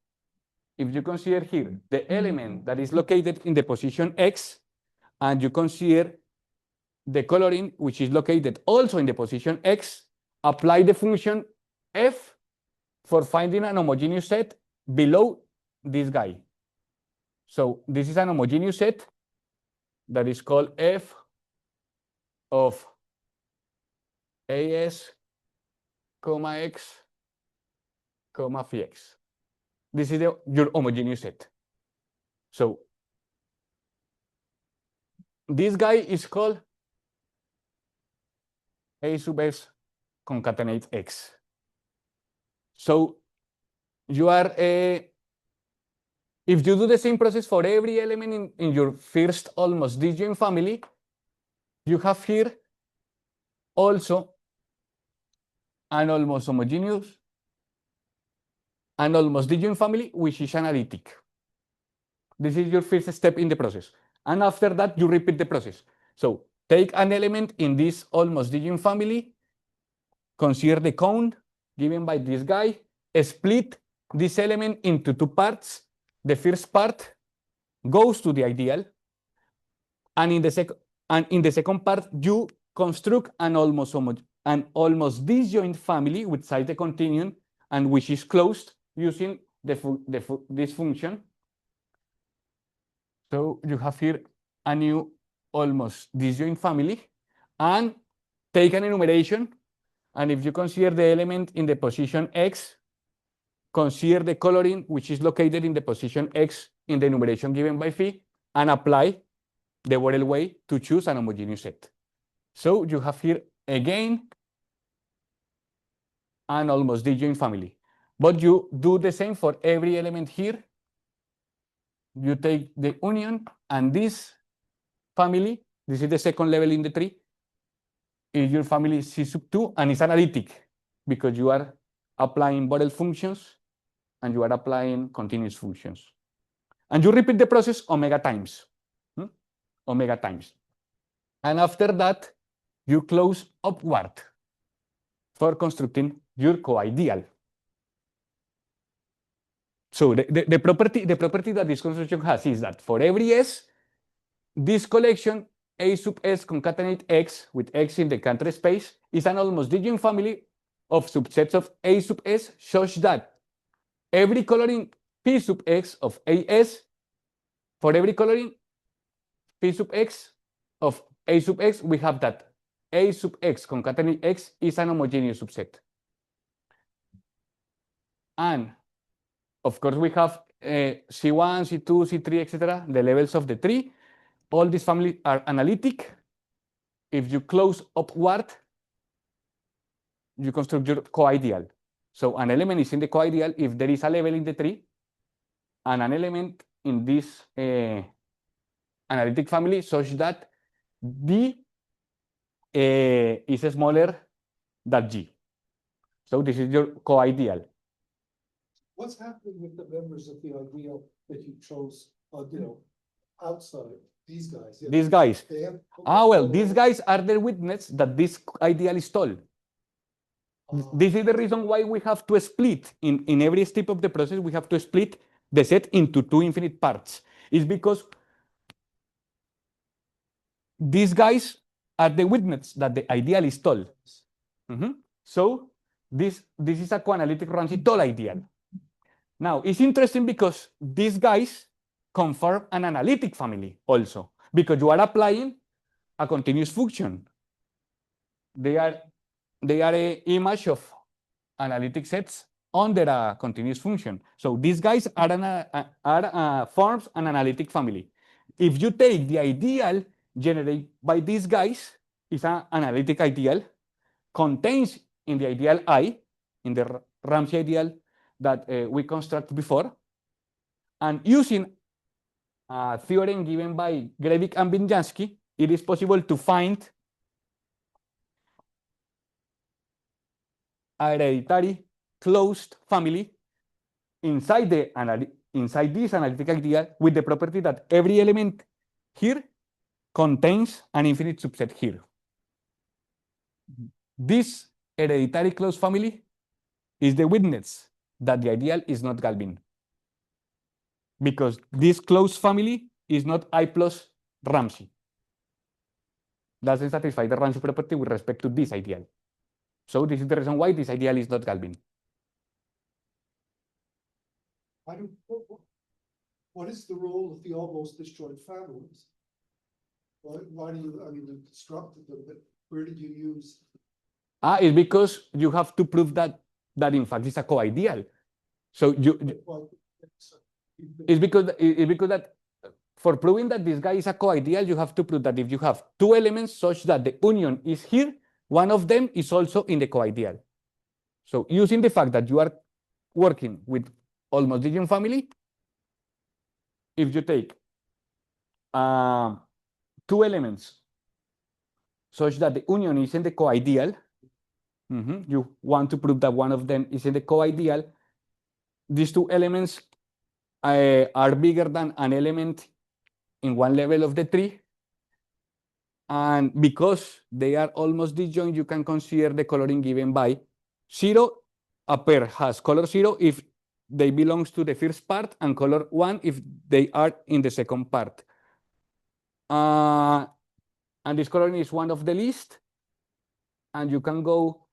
if you consider here the element that is located in the position x, and you consider the coloring which is located also in the position x, apply the function f for finding an homogeneous set below this guy. So this is an homogeneous set that is called f of as, comma x, comma phi x. This is your homogeneous set. So this guy is called a sub s concatenate x. So you are if you do the same process for every element in your first almost disjoint family, you have here also an almost disjoint family which is analytic. This is your first step in the process. And after that, you repeat the process. So take an element in this almost disjoint family, consider the cone given by this guy, split this element into two parts. The first part goes to the ideal, and in the second part, you construct an almost disjoint family with size the continuum and which is closed using this function. So you have here a new almost disjoint family, and take an enumeration. And if you consider the element in the position x, consider the coloring which is located in the position x in the enumeration given by phi, and apply the Borel way to choose an homogeneous set. So you have here again an almost disjoint family. But you do the same for every element here. You take the union, and this family, this is the second level in the tree, is your family C sub 2, and it's analytic because you are applying Borel functions and you are applying continuous functions. And you repeat the process omega times. Omega times. And after that, you close upward for constructing your co-ideal. So the property that this construction has is that for every S, this collection A sub S concatenate X with X in the Cantor space is an almost disjoint family of subsets of A sub S such that every coloring P sub X of AS, for every coloring P sub X of A sub X, we have that A sub X concatenate X is an homogeneous subset. And of course, we have C1, C2, C3, etc., the levels of the tree. All these families are analytic. If you close upward, you construct your co-ideal. So an element is in the co-ideal if there is a level in the tree, and an element in this analytic family such that D is smaller than G. So this is your co-ideal. What's happening with the members of the ideal that you chose, outside, these guys? Yeah. These guys. They have, These guys are the witness that this ideal is tall. This is the reason why we have to split in every step of the process. We have to split the set into two infinite parts. It's because these guys are the witness that the ideal is tall. So this is a coanalytic Ramsey tall ideal. Now, it's interesting because these guys confirm an analytic family also, because you are applying a continuous function. They are an image of analytic sets under a continuous function. So these guys forms an analytic family. If you take the ideal generated by these guys, is an analytic ideal, contains in the ideal I, in the Ramsey ideal that we constructed before, and using a theorem given by Grevik and Vinyansky, it is possible to find a hereditary closed family inside this analytic ideal with the property that every element here contains an infinite subset here. This hereditary closed family is the witness that the ideal is not Galvin, because this closed family is not I plus Ramsey. Doesn't satisfy the Ramsey property with respect to this ideal. So this is the reason why this ideal is not Galvin. What is the role of the almost disjoint families? Why do you, I mean, you constructed them, but where did you use? It's because you have to prove that in fact it's a co-ideal. So it's because that for proving that this guy is a co-ideal, you have to prove that if you have two elements such that the union is here, one of them is also in the co-ideal. So using the fact that you are working with almost disjoint family, if you take two elements such that the union is in the co-ideal, you want to prove that one of them is in the co-ideal, these two elements are bigger than an element in one level of the tree. And because they are almost disjoint, you can consider the coloring given by 0. A pair has color 0 if they belong to the first part, and color 1 if they are in the second part. And this coloring is one of the least. And you can go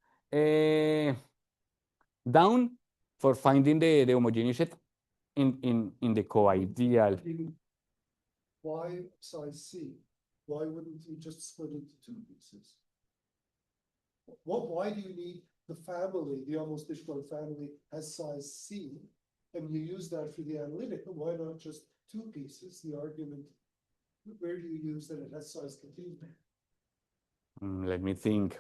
down for finding the homogeneous set in the co-ideal. Why size C? Why wouldn't you just split into two pieces? Why do you need the family, the almost disjoint family has size C, and you use that for the analytic? Why not just two pieces? The argument, where do you use that it has size continuous? Let me think.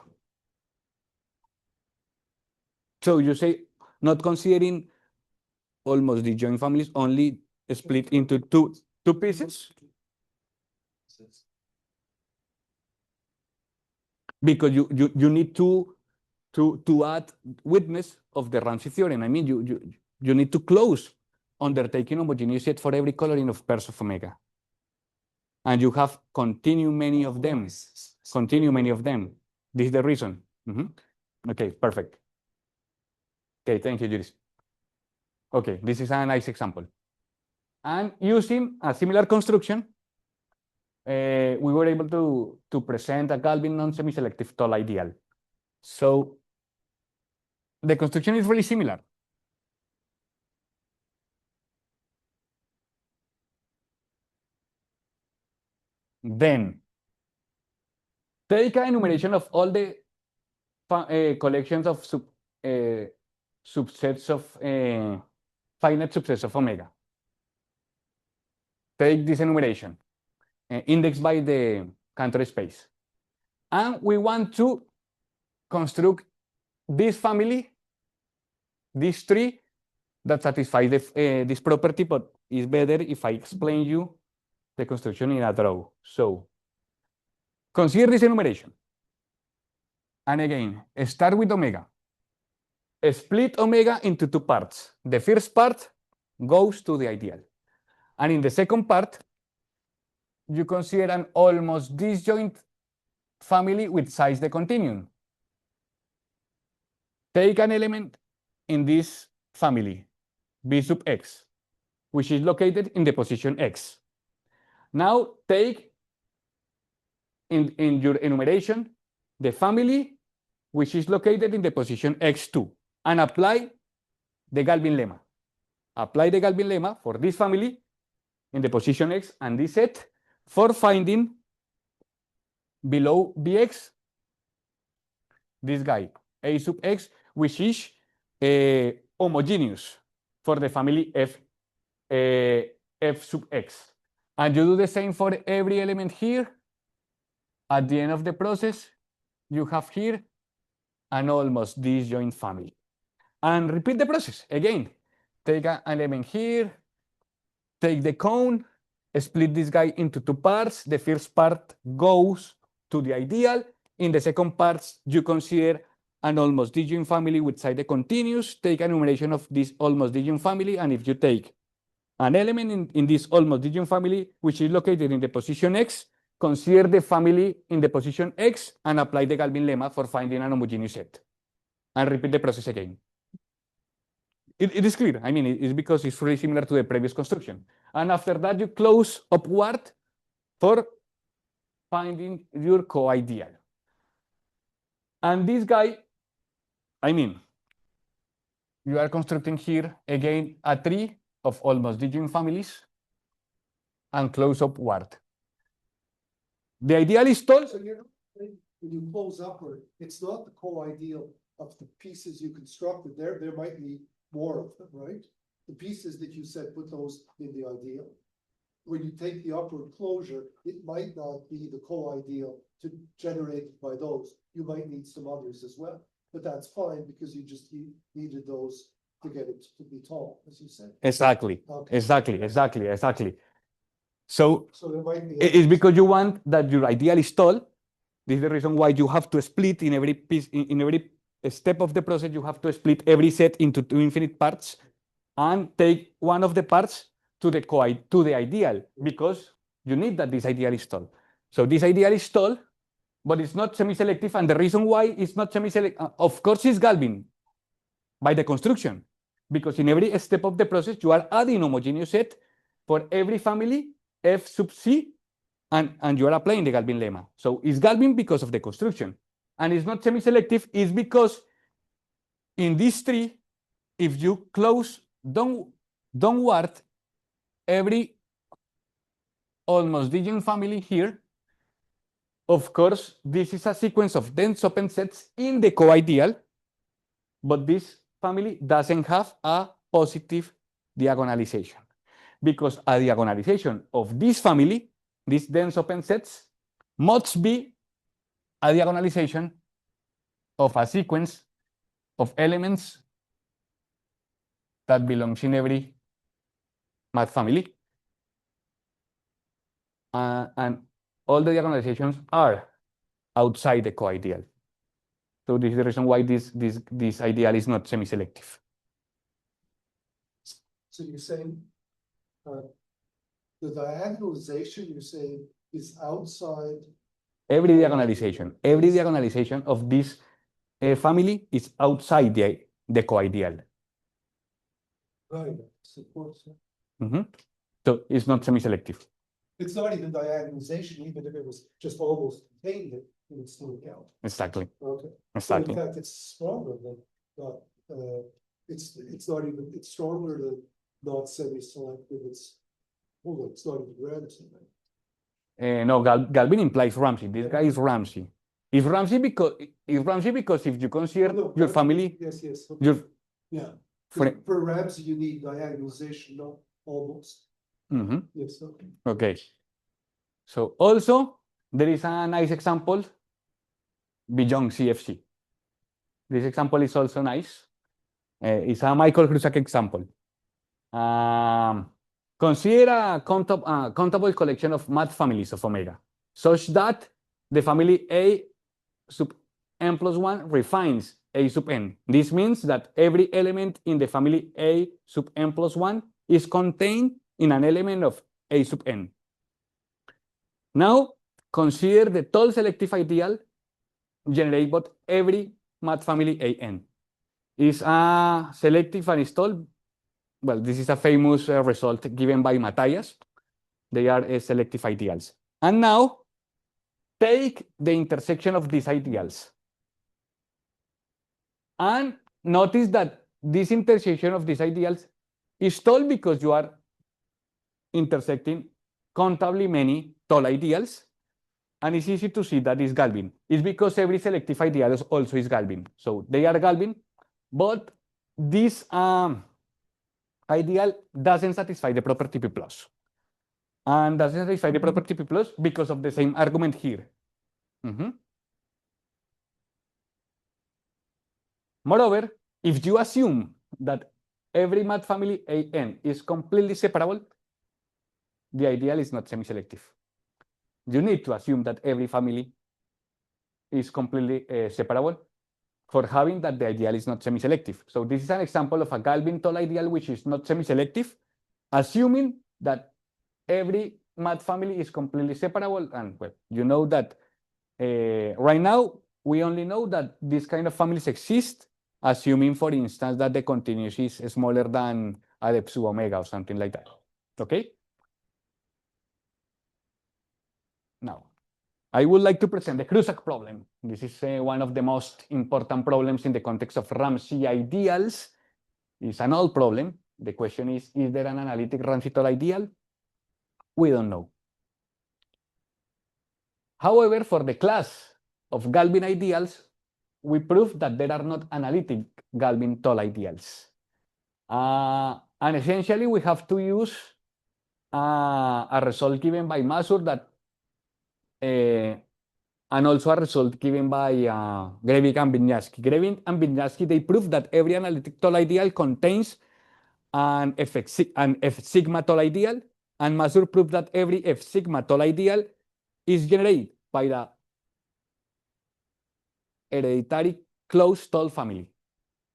So you say not considering almost disjoint families, only split into two pieces? Because you need to add witness of the Ramsey theorem. I mean, you need to close undertaking homogeneous set for every coloring of pairs of omega. And you have continue many of them. Continue many of them. This is the reason. Okay, perfect. Okay, thank you, Juris. Okay, this is a nice example. And using a similar construction, we were able to present a Galvin non-semi-selective tall ideal. So the construction is really similar. Then take an enumeration of all the collections of subsets of finite subsets of omega. Take this enumeration, indexed by the Cantor space. And we want to construct this family, this tree that satisfies this property, but it's better if I explain you the construction in a draw. So consider this enumeration. And again, start with omega. Split omega into two parts. The first part goes to the ideal. And in the second part, you consider an almost disjoint family with size the continuum. Take an element in this family, B sub x, which is located in the position x. Now take in your enumeration the family which is located in the position x2 and apply the Galvin lemma. apply the Galvin lemma for this family in the position X and this set for finding below Bx this guy, A sub X, which is homogeneous for the family F sub X. And you do the same for every element here. At the end of the process, you have here an almost disjoint family. And repeat the process again. Take an element here, take the cone, split this guy into two parts. The first part goes to the ideal. In the second part, you consider an almost disjoint family with side continuous. Take a enumeration of this almost disjoint family, and if you take an element in this almost disjoint family, which is located in the position X, consider the family in the position X and apply the Galvin lemma for finding an homogeneous set. And repeat the process again. It is clear. I mean, it's because it's really similar to the previous construction. And after that, you close upward for finding your co-ideal. And this guy, I mean, you are constructing here again a tree of almost disjoint families and close upward. The ideal is tall. So when you close upward, it's not the co-ideal of the pieces you constructed there. There might be more of them, right? The pieces that you said, put those in the ideal. When you take the upward closure, it might not be the co-ideal to generate by those. You might need some others as well, but that's fine because you just needed those to get it to be tall, as you said. Exactly. Okay. Exactly. So there might be. it's because you want that your ideal is tall. This is the reason why you have to split in every piece, in every step of the process, you have to split every set into two infinite parts and take one of the parts to the ideal, because you need that this ideal is tall. So this ideal is tall, but it's not semi-selective, and the reason why it's not semi-selective, of course, it's Galvin by the construction, because in every step of the process, you are adding homogeneous set for every family F sub C, and you are applying the Galvin lemma. So it's Galvin because of the construction. And it's not semi-selective, is because in this tree, if you close downward every almost disjoint family here, of course, this is a sequence of dense open sets in the co-ideal, but this family doesn't have a positive diagonalization, because a diagonalization of this family, these dense open sets, must be a diagonalization of a sequence of elements that belongs in every math family. And all the diagonalizations are outside the co-ideal. So this is the reason why this ideal is not semi-selective. So you're saying the diagonalization you're saying is outside. Every diagonalization of this family is outside the co-ideal. Right. Supports. So it's not semi-selective. It's not even diagonalization, even if it was just almost contained, it would still count. Exactly. Okay. Exactly. In fact, it's stronger than not. It's not even. It's stronger than not semi-selective. It's not even Ramsey. Right? No, Galvin implies Ramsey. This guy is Ramsey. It's Ramsey because if you consider your family, yes, okay. your yeah. For Ramsey, you need diagonalization, not almost. Yes, okay. Okay. So also there is a nice example beyond CFC. This example is also nice. It's a Michael Krusak example. Consider a countable collection of math families of omega, such that the family A sub n plus 1 refines A sub n. This means that every element in the family A sub n plus 1 is contained in an element of A sub n. Now, consider the tall selective ideal generate by every math family AN. Is a selective and is tall. Well, this is a famous result given by Matthias. They are selective ideals. And now, take the intersection of these ideals. And notice that this intersection of these ideals is tall because you are intersecting countably many tall ideals. And it's easy to see that it's Galvin. It's because every selective ideal also is Galvin. So they are Galvin, but this ideal doesn't satisfy the property P plus. And doesn't satisfy the property P plus because of the same argument here. Moreover, if you assume that every math family AN is completely separable, the ideal is not semi-selective. You need to assume that every family is completely separable for having that the ideal is not semi-selective. So this is an example of a Galvin tall ideal which is not semi-selective, assuming that every math family is completely separable. And well, you know that right now we only know that these kind of families exist, assuming, for instance, that the continuous is smaller than adep sub omega or something like that. Okay. Now, I would like to present the Krusak problem. This is one of the most important problems in the context of Ramsey ideals. It's an old problem. The question is there an analytic Ramsey tall ideal? We don't know. However, for the class of Galvin ideals, we prove that there are not analytic Galvin tall ideals. And essentially, we have to use a result given by Masur that and also a result given by Grevik and Vignatsky. Grevik and Vignatsky, they prove that every analytic tall ideal contains an F sigma tall ideal, and Masur proved that every F sigma tall ideal is generated by the hereditary closed tall family.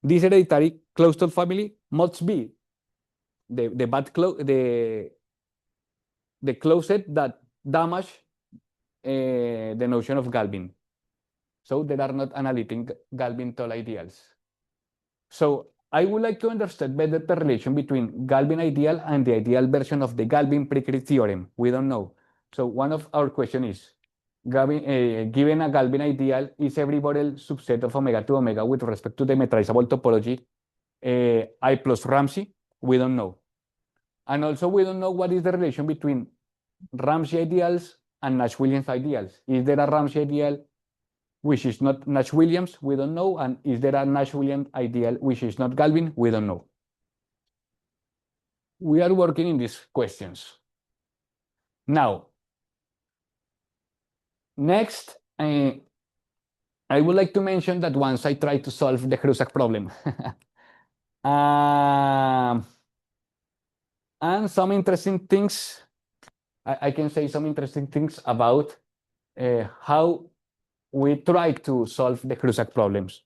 This hereditary closed tall family must be the closet that damage the notion of Galvin. So there are not analytic Galvin tall ideals. So I would like to understand better the relation between Galvin ideal and the ideal version of the Galvin precrete theorem. We don't know. So one of our question is, given a Galvin ideal, is every Borel subset of omega to omega with respect to the metrizable topology I plus Ramsey? We don't know. And also we don't know what is the relation between Ramsey ideals and Nash-Williams ideals. Is there a Ramsey ideal which is not Nash-Williams? We don't know. And is there a Nash-Williams ideal which is not Galvin? We don't know. We are working in these questions. Now, next, I would like to mention that once I tried to solve the Krusak problem. And some interesting things, I can say some interesting things about how we try to solve the Krusak problems.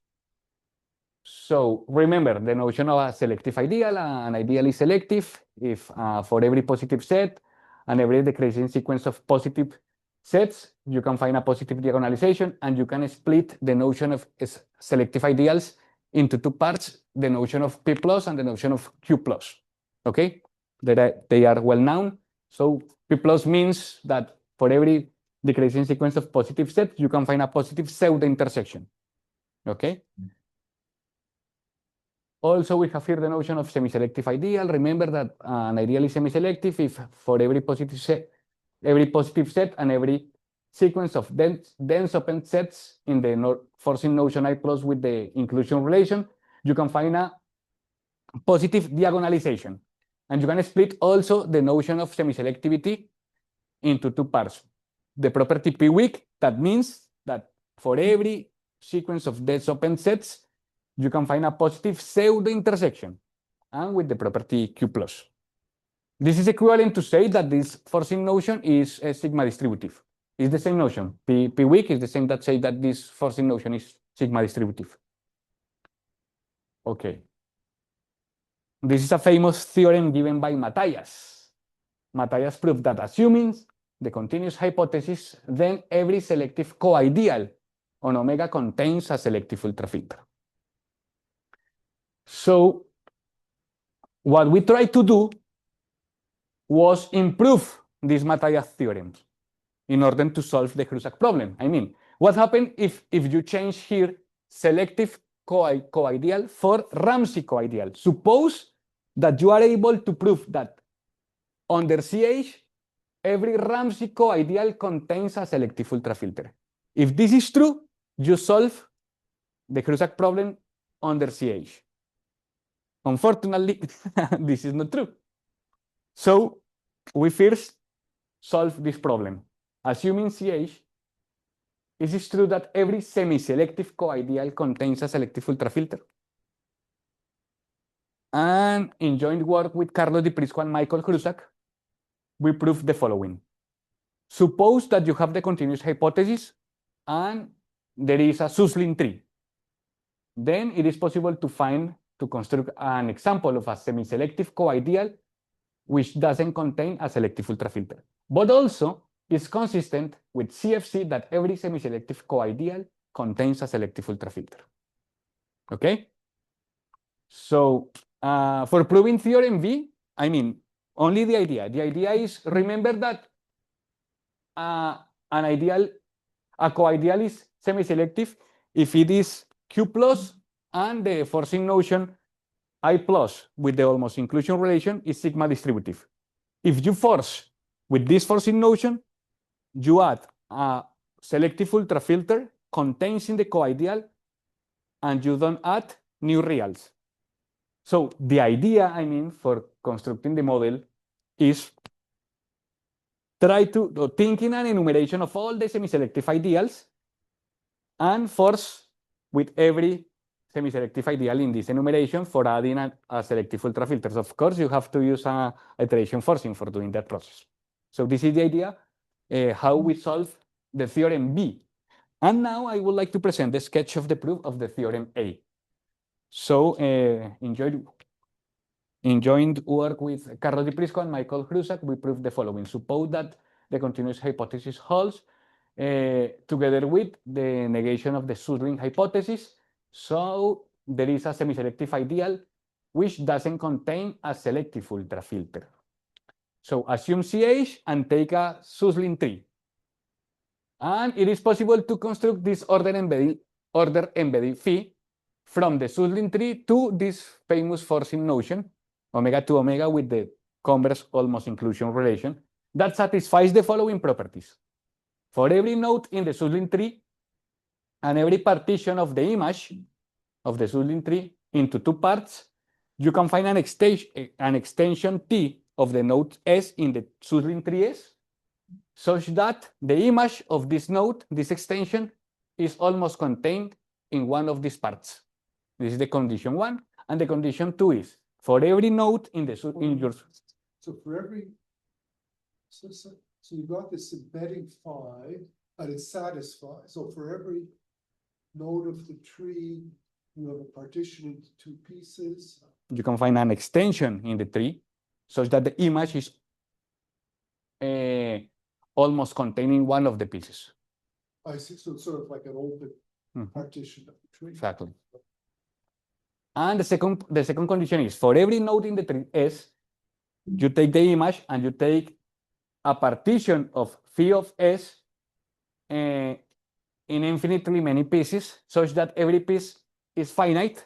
So remember the notion of a selective ideal. An ideal is selective if for every positive set and every decreasing sequence of positive sets, you can find a positive diagonalization, and you can split the notion of selective ideals into two parts, the notion of P plus and the notion of Q plus. Okay, they are well known. So P plus means that for every decreasing sequence of positive sets, you can find a positive pseudo intersection. Okay. Also, we have here the notion of semi-selective ideal. Remember that an ideal is semi-selective if for every positive set and every sequence of dense open sets in the forcing notion I plus with the inclusion relation, you can find a positive diagonalization. And you can split also the notion of semi-selectivity into two parts. The property P weak, that means that for every sequence of dense open sets, you can find a positive pseudo intersection, and with the property Q plus. This is equivalent to say that this forcing notion is a sigma distributive. It's the same notion. P weak is the same that say that this forcing notion is sigma distributive. Okay. This is a famous theorem given by Matthias. Matthias proved that assuming the continuous hypothesis, then every selective co-ideal on omega contains a selective ultrafilter. So what we tried to do was improve this Matthias theorem in order to solve the Krusak problem. I mean, what happened if you change here selective co-ideal for Ramsey co-ideal? Suppose that you are able to prove that under CH, every Ramsey co-ideal contains a selective ultrafilter. If this is true, you solve the Krusak problem under CH. Unfortunately, this is not true. So we first solve this problem. Assuming CH, is it true that every semi-selective co-ideal contains a selective ultrafilter? And in joint work with Carlos Di Prisco and Michael Krusak, we prove the following. Suppose that you have the continuous hypothesis and there is a Suslin tree. Then it is possible to construct an example of a semi-selective co-ideal which doesn't contain a selective ultrafilter, but also is consistent with CFC that every semi-selective co-ideal contains a selective ultrafilter. Okay? So for proving theorem V, I mean, only the idea. The idea is, remember that a co-ideal is semi-selective if it is Q plus and the forcing notion I plus with the almost inclusion relation is sigma distributive. If you force with this forcing notion, you add a selective ultrafilter contains in the co-ideal and you don't add new reals. So the idea, I mean, for constructing the model is try to thinking an enumeration of all the semi-selective ideals and force with every semi-selective ideal in this enumeration for adding a selective ultrafilters. Of course, you have to use a iteration forcing for doing that process. So this is the idea, how we solve the theorem B. And now I would like to present the sketch of the proof of the theorem A. So in joint work with Carlos Di Prisco and Michael Krusak, we prove the following. Suppose that the continuous hypothesis holds together with the negation of the Suslin hypothesis. So there is a semi-selective ideal which doesn't contain a selective ultrafilter. So assume CH and take a Suslin tree. And it is possible to construct this order embedded phi from the Suslin tree to this famous forcing notion, omega to omega with the converse almost inclusion relation, that satisfies the following properties. For every node in the Suslin tree and every partition of the image of the Suslin tree into two parts, you can find an extension T of the node S in the Suslin tree S, such that the image of this node, this extension, is almost contained in one of these parts. This is the condition 1, and the condition 2 is for every node in the So for every so you got this embedding phi and it's satisfied. So for every node of the tree, you have a partition into two pieces. You can find an extension in the tree such that the image is almost containing one of the pieces. I see. So it's sort of like an open partition of the tree. Exactly. And the second condition is for every node in the tree S, you take the image and you take a partition of phi of S in infinitely many pieces, such that every piece is finite.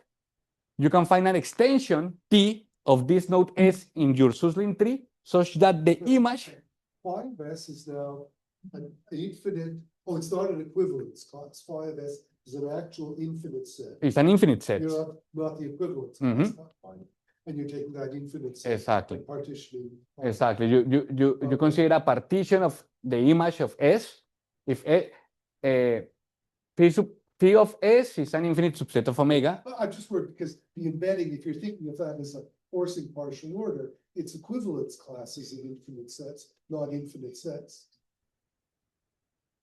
You can find an extension T of this node S in your Suslin tree, such that the image. Phi of S is now an infinite. Oh, it's not an equivalence class. Phi of S is an actual infinite set. It's an infinite set. You're not the equivalence class, not finite. And you're taking that infinite set. Exactly. Partitioning. Exactly. You consider a partition of the image of S. If phi of S is an infinite subset of omega. I'm just worried because the embedding, if you're thinking of that as a forcing partial order, it's equivalence classes of infinite sets, not infinite sets.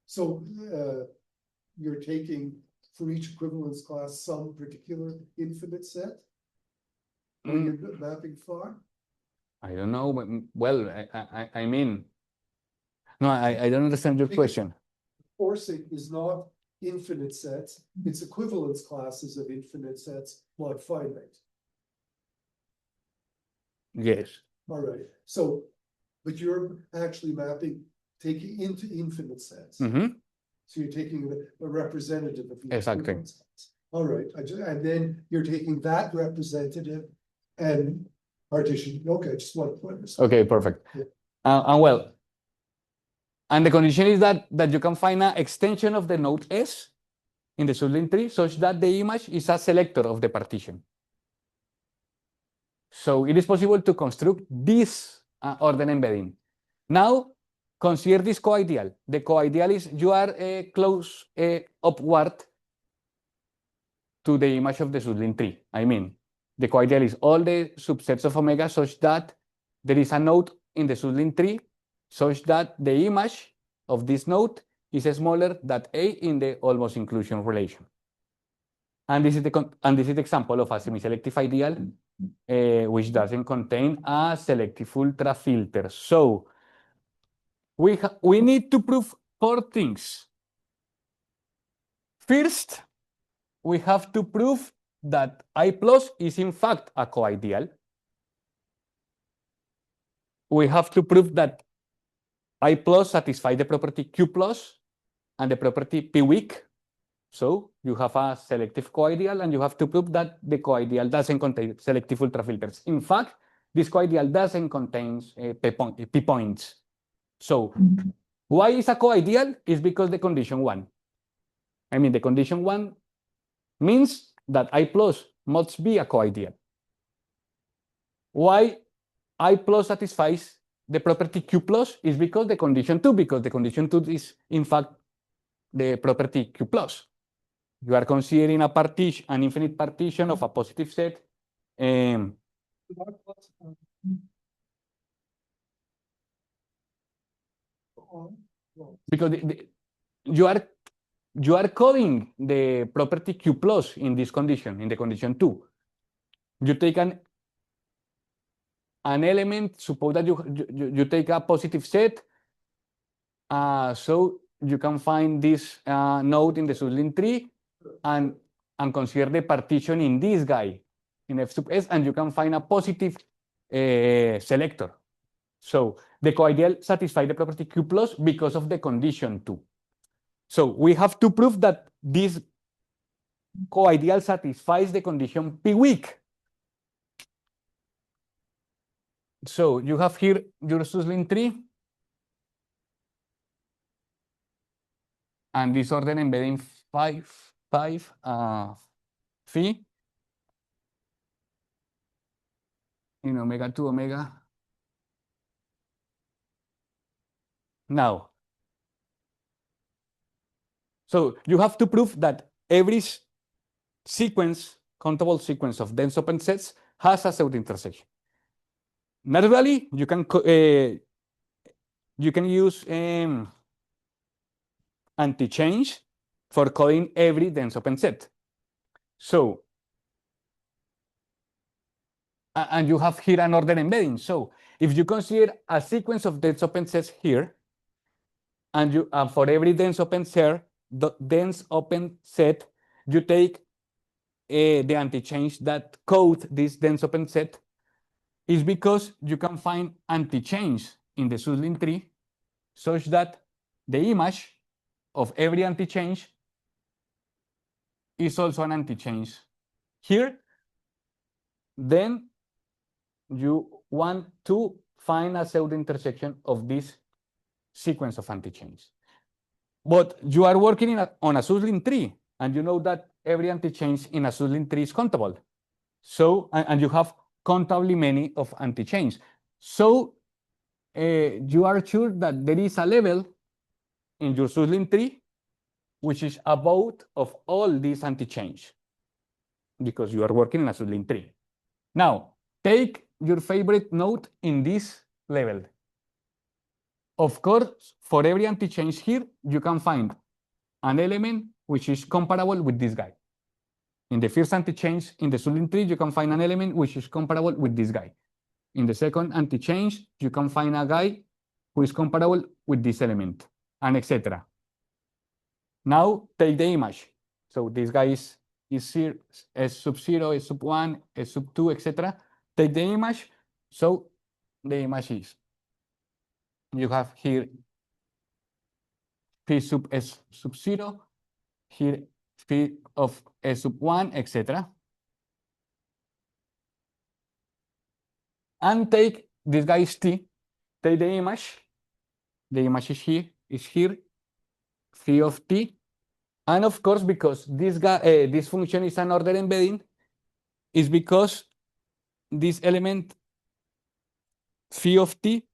So you're taking for each equivalence class some particular infinite set? When you're mapping phi? I don't know. Well, I mean, no, I don't understand your question. Forcing is not infinite sets, it's equivalence classes of infinite sets, not finite. Yes. All right, so, but you're actually mapping, taking into infinite sets. So you're taking a representative of each Exactly. equivalence class. All right, and then you're taking that representative and partition. Okay, just want to put this. Okay, perfect. Yeah. And the condition is that you can find an extension of the node S in the subline tree such that the image is a selector of the partition. So it is possible to construct this order embedding. Now, consider this co-ideal. The co-ideal is you are close upward to the image of the subline tree. I mean, the co-ideal is all the subsets of omega such that there is a node in the subline tree such that the image of this node is smaller than A in the almost inclusion relation. And this is the example of a semi-selective ideal which doesn't contain a selective ultrafilter. So we need to prove 4 things. First, we have to prove that I plus is in fact a co-ideal. We have to prove that I plus satisfies the property Q plus and the property P weak. So you have a selective co-ideal, and you have to prove that the co-ideal doesn't contain selective ultrafilters. In fact, this co-ideal doesn't contain P points. So why is a co-ideal? Is because the condition 1. I mean, the condition 1 means that I plus must be a co-ideal. Why I plus satisfies the property Q plus is because the condition 2, because the condition 2 is in fact the property Q plus. You are considering an infinite partition of a positive set. Because you are calling the property Q plus in this condition, in the condition 2. You take an element, suppose that you take a positive set, so you can find this node in the subline tree and consider the partition in this guy, in F sub S, and you can find a positive selector. So the co-ideal satisfies the property Q plus because of the condition 2. So we have to prove that this co-ideal satisfies the condition P weak. So you have here your subline tree, and this order embedding 5 phi in omega 2 omega. Now, so you have to prove that every countable sequence of dense open sets has a pseudo intersection. Naturally, you can use anti-change for coding every dense open set. So, and you have here an order embedding. So if you consider a sequence of dense open sets here, and for every dense open set, you take the anti-change that code this dense open set, is because you can find anti-change in the subline tree such that the image of every anti-change is also an anti-change here. Then you want to find a pseudo intersection of this sequence of anti-chains. But you are working on a subline tree, and you know that every anti-change in a subline tree is countable. So, and you have countably many of anti-chains. So you are sure that there is a level in your subline tree which is about of all these anti-chains, because you are working in a subline tree. Now, take your favorite node in this level. Of course, for every anti-change here, you can find an element which is comparable with this guy. In the first anti-change in the subline tree, you can find an element which is comparable with this guy. In the second anti-change, you can find a guy who is comparable with this element, and etc. Now take the image. So this guy is zero, S sub 0, S sub 1, S sub 2, etc. Take the image. So the image is, you have here phi sub S sub 0, here phi of S sub 1, etc. and take this guy is t, take the image is here, phi of t, and of course, because this guy, this function is an order embedding, is because this element phi of t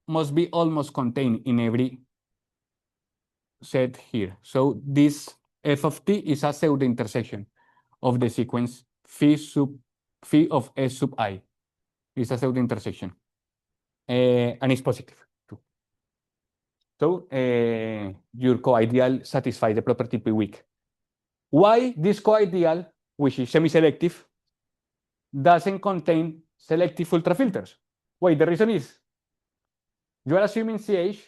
must be almost contained in every set here. So this f of t is a pseudo intersection of the sequence phi of s sub I. It's a pseudo intersection, and it's positive too. So your co-ideal satisfies the property P weak. Why this co-ideal, which is semi-selective, doesn't contain selective ultrafilters? Wait, the reason is you are assuming CH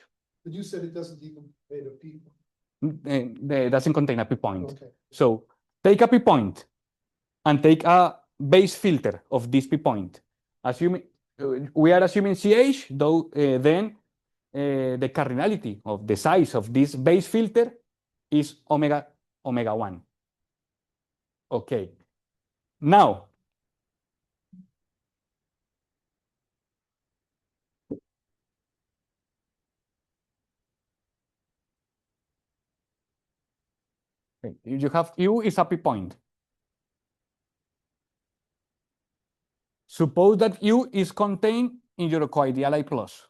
But you said it doesn't even contain a P. doesn't contain a P point. Okay. So take a P point and take a base filter of this P point. Assuming we are assuming CH, though, then the cardinality of the size of this base filter is omega 1. Okay. Now, you have U is a P point. Suppose that U is contained in your coideal I plus.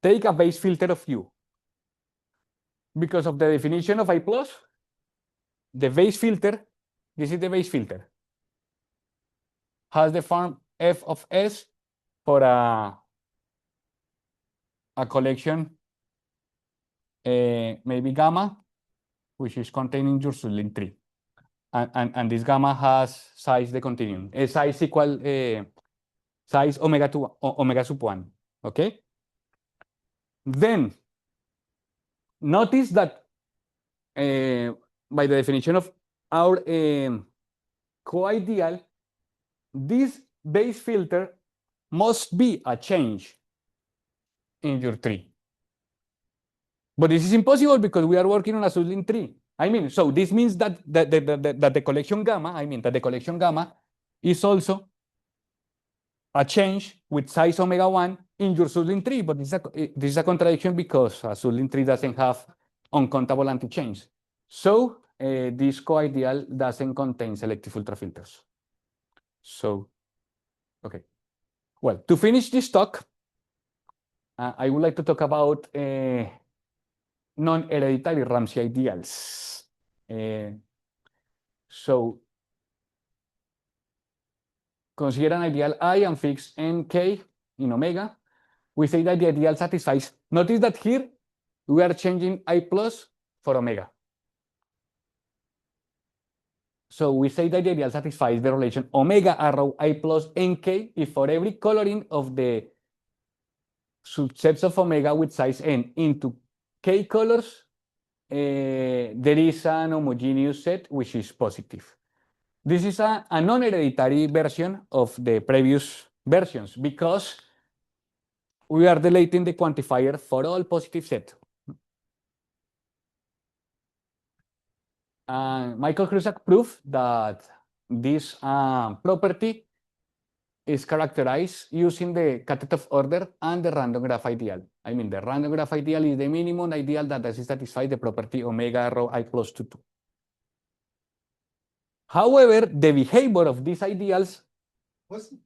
Take a base filter of U. Because of the definition of I plus, the base filter, this is the base filter, has the form f of s for a collection, maybe gamma, which is contained in your subling tree. And this gamma has size the continuum, a size equal size omega sub 1. Okay? Then notice that by the definition of our coideal, this base filter must be a change in your tree. But this is impossible because we are working on a subling tree. I mean, so this means that the collection gamma, is also a change with size omega 1 in your subling tree. But this is a contradiction because a subling tree doesn't have uncountable anti-chains. So this coideal doesn't contain selective ultrafilters. So, okay. Well, to finish this talk, I would like to talk about non-hereditary Ramsey ideals. So, consider an ideal I and fix nk in omega. We say that the ideal satisfies. Notice that here we are changing I plus for omega. So we say that the ideal satisfies the relation omega arrow I plus nk if for every coloring of the subsets of omega with size n into k colors, there is an homogeneous set which is positive. This is a non-hereditary version of the previous versions because we are deleting the quantifier for all positive set. Michael Krusak proved that this property is characterized using the Katetov order and the random graph ideal. I mean, the random graph ideal is the minimum ideal that does satisfy the property omega rho I plus 2. However, the behavior of these ideals Wasn't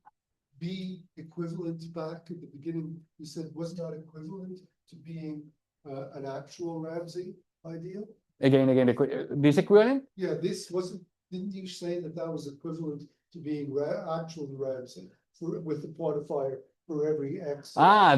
B equivalent back at the beginning? You said was not equivalent to being an actual Ramsey ideal? again, this equivalent? Yeah, this wasn't, didn't you say that that was equivalent to being actual Ramsey with the quantifier for every X?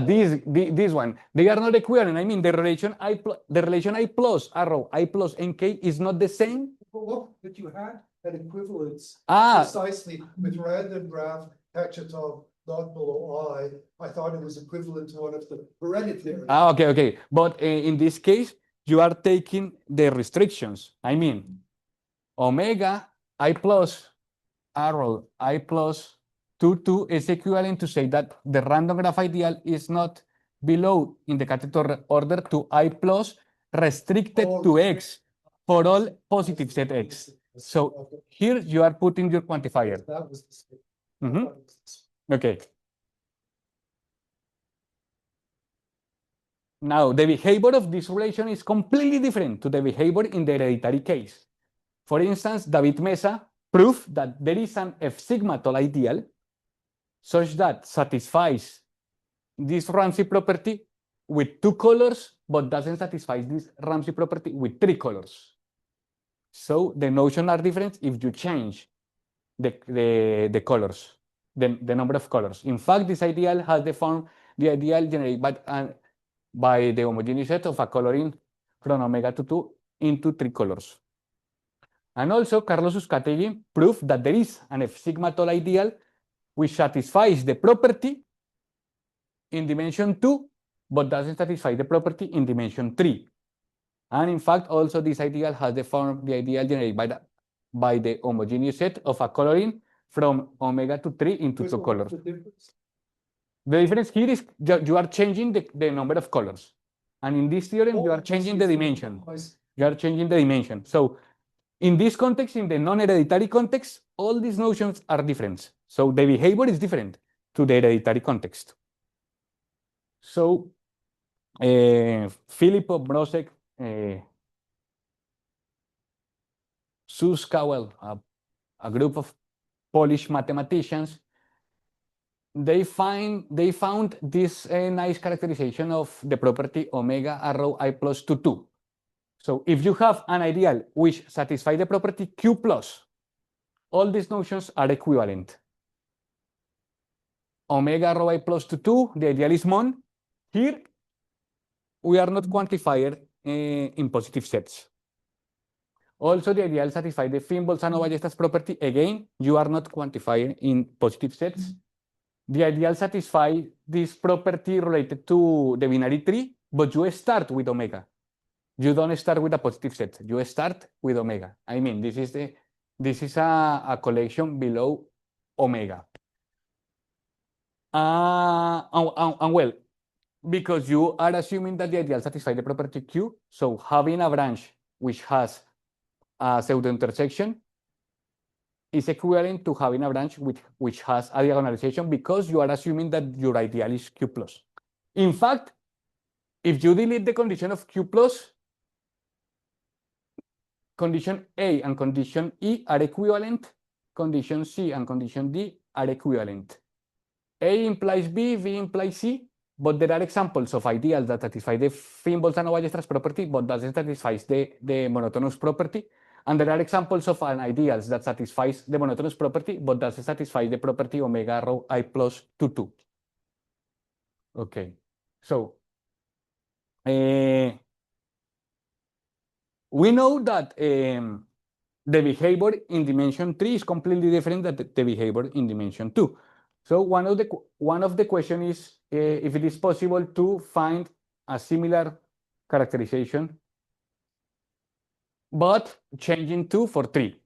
This one. They are not equivalent. I mean, the relation I plus arrow I plus nk is not the same. But you had an equivalence Ah, precisely with random graph Kachatov not below I thought it was equivalent to one of the hereditary. okay. But in this case, you are taking the restrictions. I mean, omega I plus arrow I plus 2 is equivalent to say that the random graph ideal is not below in the Katetov order to I plus restricted to X for all positive set X. So here you are putting your quantifier. That was the Mhm. Okay. Now, the behavior of this relation is completely different to the behavior in the hereditary case. For instance, David Mesa proved that there is an F sigma tall ideal such that satisfies this Ramsey property with 2 colors, but doesn't satisfy this Ramsey property with 3 colors. So the notions are different if you change the colors, the number of colors. In fact, this ideal has the ideal generated by the homogeneous set of a coloring from omega to 2 into 3 colors. And also, Carlos Uzcategui proved that there is an F sigma tall ideal which satisfies the property in dimension 2, but doesn't satisfy the property in dimension 3. And in fact, also this ideal has the ideal generated by the homogeneous set of a coloring from omega to 3 into Wait, 2 so what's colors. the difference? The difference here is you are changing the number of colors. And in this theorem, you Oh, are I changing see, the so- dimension. I see. You are changing the dimension. So in this context, in the non-hereditary context, all these notions are different. So the behavior is different to the hereditary context. So Filipov, Mrozek, Suskawel, a group of Polish mathematicians, they found this nice characterization of the property omega arrow I plus 2. So if you have an ideal which satisfies the property Q plus, all these notions are equivalent. Omega arrow I plus 2, the ideal is mon. Here, we are not quantifier in positive sets. Also, the ideal satisfies the Finn-Bolzano-Ballestas property. Again, you are not quantifying in positive sets. The ideal satisfies this property related to the binary tree, but you start with omega. You don't start with a positive set. You start with omega. I mean, this is a collection below omega. And well, because you are assuming that the ideal satisfies the property Q, so having a branch which has a pseudo intersection is equivalent to having a branch which has a diagonalization, because you are assuming that your ideal is Q plus. In fact, if you delete the condition of Q plus, condition A and condition E are equivalent, condition C and condition D are equivalent. A implies B, B implies C, but there are examples of ideals that satisfy the Finn-Bolzano-Ballestas property, but doesn't satisfy the monotonous property. And there are examples of an ideals that satisfies the monotonous property, but doesn't satisfy the property omega rho I plus 2. Okay, so we know that the behavior in dimension 3 is completely different than the behavior in dimension 2. So one of the question is if it is possible to find a similar characterization, but changing 2 for 3.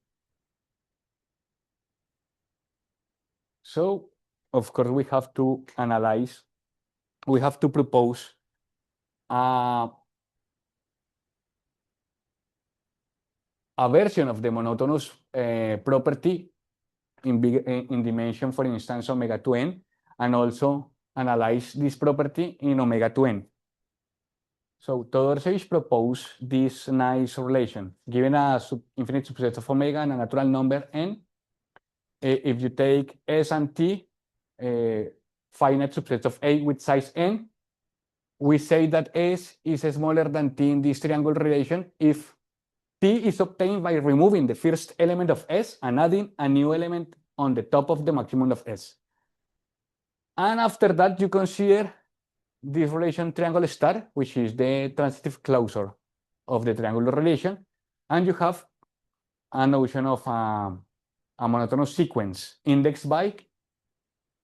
So of course we have to analyze, we have to propose a version of the monotonous property in dimension, for instance, omega 2n, and also analyze this property in omega 2n. So Todorsevich proposed this nice relation. Given a infinite subset of omega and a natural number n, if you take S and T, finite subsets of A with size n, we say that S is smaller than T in this triangle relation if T is obtained by removing the first element of S and adding a new element on the top of the maximum of S. And after that, you consider this relation triangle star, which is the transitive closure of the triangular relation, and you have a notion of a monotonous sequence indexed by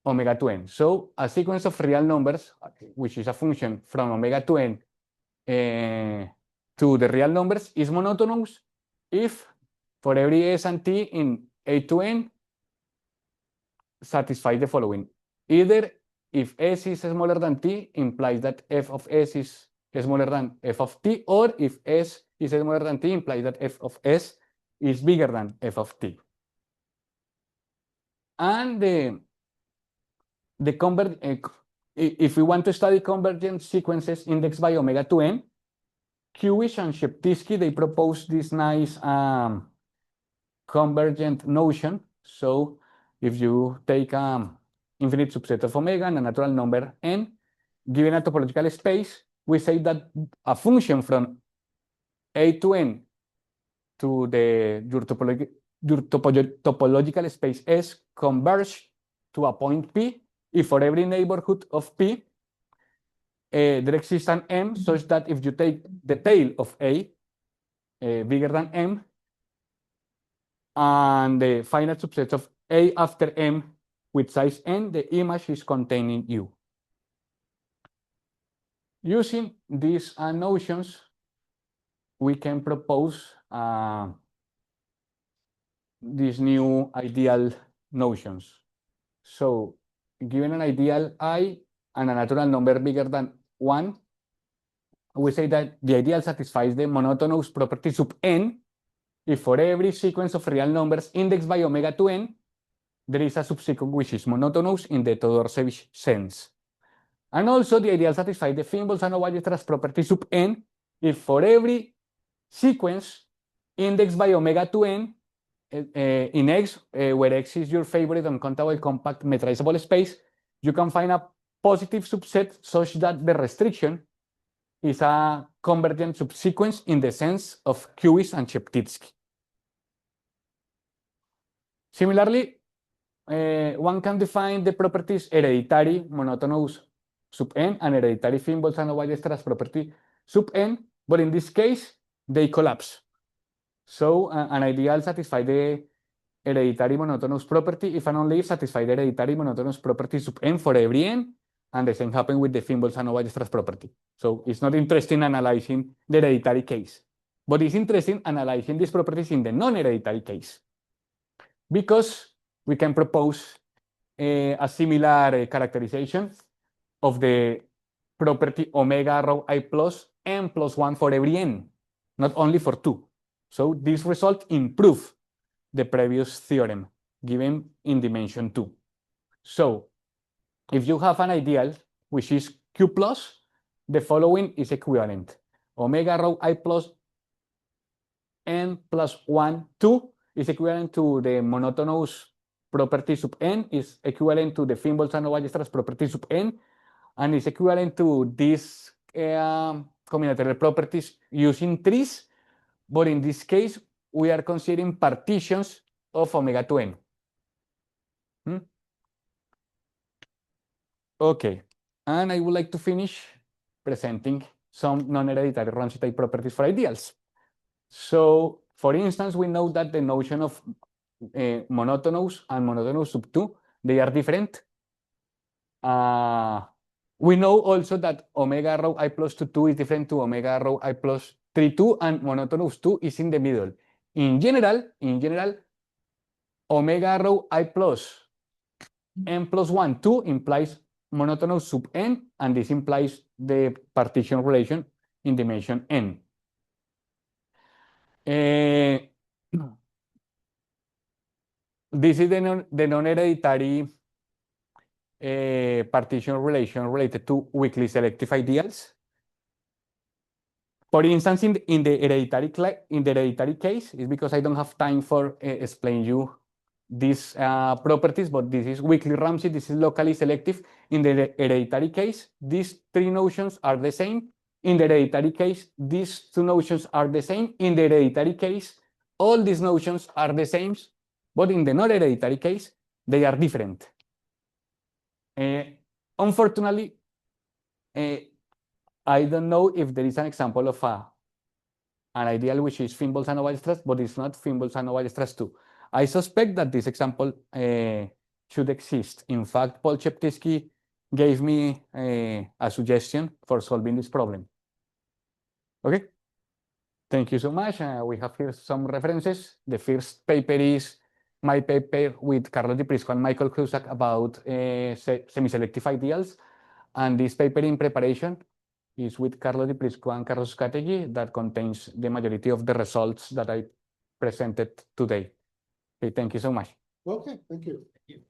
omega 2n. So a sequence of real numbers, which is a function from omega 2n to the real numbers, is monotonous if for every S and T in A to n satisfy the following. Either if S is smaller than T implies that f of S is smaller than f of T, or if S is smaller than T implies that f of S is bigger than f of T. And if we want to study convergent sequences indexed by omega to n, Kuish and Sheptytsky, they propose this nice convergent notion. So if you take infinite subset of omega and a natural number n, given a topological space, we say that a function from A to n to your topological space S converge to a point P if for every neighborhood of P there exists an M such that if you take the tail of A bigger than M and the finite subset of A after M with size n, the image is contained in U. Using these notions, we can propose these new ideal notions. So given an ideal I and a natural number bigger than 1, we say that the ideal satisfies the monotonous property sub n if for every sequence of real numbers indexed by omega to n, there is a subsequence which is monotonous in the Todorsevich sense. And also the ideal satisfies the Finn-Bolzano-Weierstrass property sub n if for every sequence indexed by omega to n in X, where X is your favorite uncountable compact metrizable space, you can find a positive subset such that the restriction is a convergent subsequence in the sense of Kuish and Sheptytsky. Similarly, one can define the properties hereditary monotonous sub n and hereditary Finn-Bolzano-Weierstrass property sub n, but in this case, they collapse. So an ideal satisfies the hereditary monotonous property if and only if satisfies the hereditary monotonous property sub n for every n, and the same happens with the Finn-Bolzano-Weierstrass property. So it's not interesting analyzing the hereditary case, but it's interesting analyzing these properties in the non-hereditary case, because we can propose a similar characterization of the property omega rho I plus n plus 1 for every n, not only for 2. So this result improves the previous theorem given in dimension 2. So if you have an ideal which is Q plus, the following is equivalent. Omega rho I plus n plus 1, 2 is equivalent to the monotonous property sub n, is equivalent to the Finn-Bolzano-Weierstrass property sub n, and is equivalent to these combinatorial properties using trees, but in this case, we are considering partitions of omega to n. Okay, and I would like to finish presenting some non-hereditary Ramsey type properties for ideals. So, for instance, we know that the notion of monotonous and monotonous sub 2, they are different. We know also that omega rho I plus 2 is different to omega rho I plus 3 and monotonous 2 is in the middle. In general, omega rho I plus n plus 1, 2 implies monotonous sub n, and this implies the partition relation in dimension n. This is the non-hereditary partition relation related to weakly selective ideals. For instance, in the hereditary case, it's because I don't have time for explain you these properties, but this is weakly Ramsey, this is locally selective. In the hereditary case, these three notions are the same. In the hereditary case, these two notions are the same. In the hereditary case, all these notions are the same, but in the non-hereditary case, they are different. Unfortunately, I don't know if there is an example of an ideal which is Finn-Bolzano-Weierstrass, but it's not Finn-Bolzano-Weierstrass 2. I suspect that this example should exist. In fact, Paul Sheptytsky gave me a suggestion for solving this problem. Okay, thank you so much. We have here some references. The first paper is my paper with Carlos Di Prisco and Michael Krusak about semi-selective ideals. And this paper in preparation is with Carlos Di Prisco and Carlos Skategui that contains the majority of the results that I presented today. Okay, thank you so much. Okay, thank you. Thank you.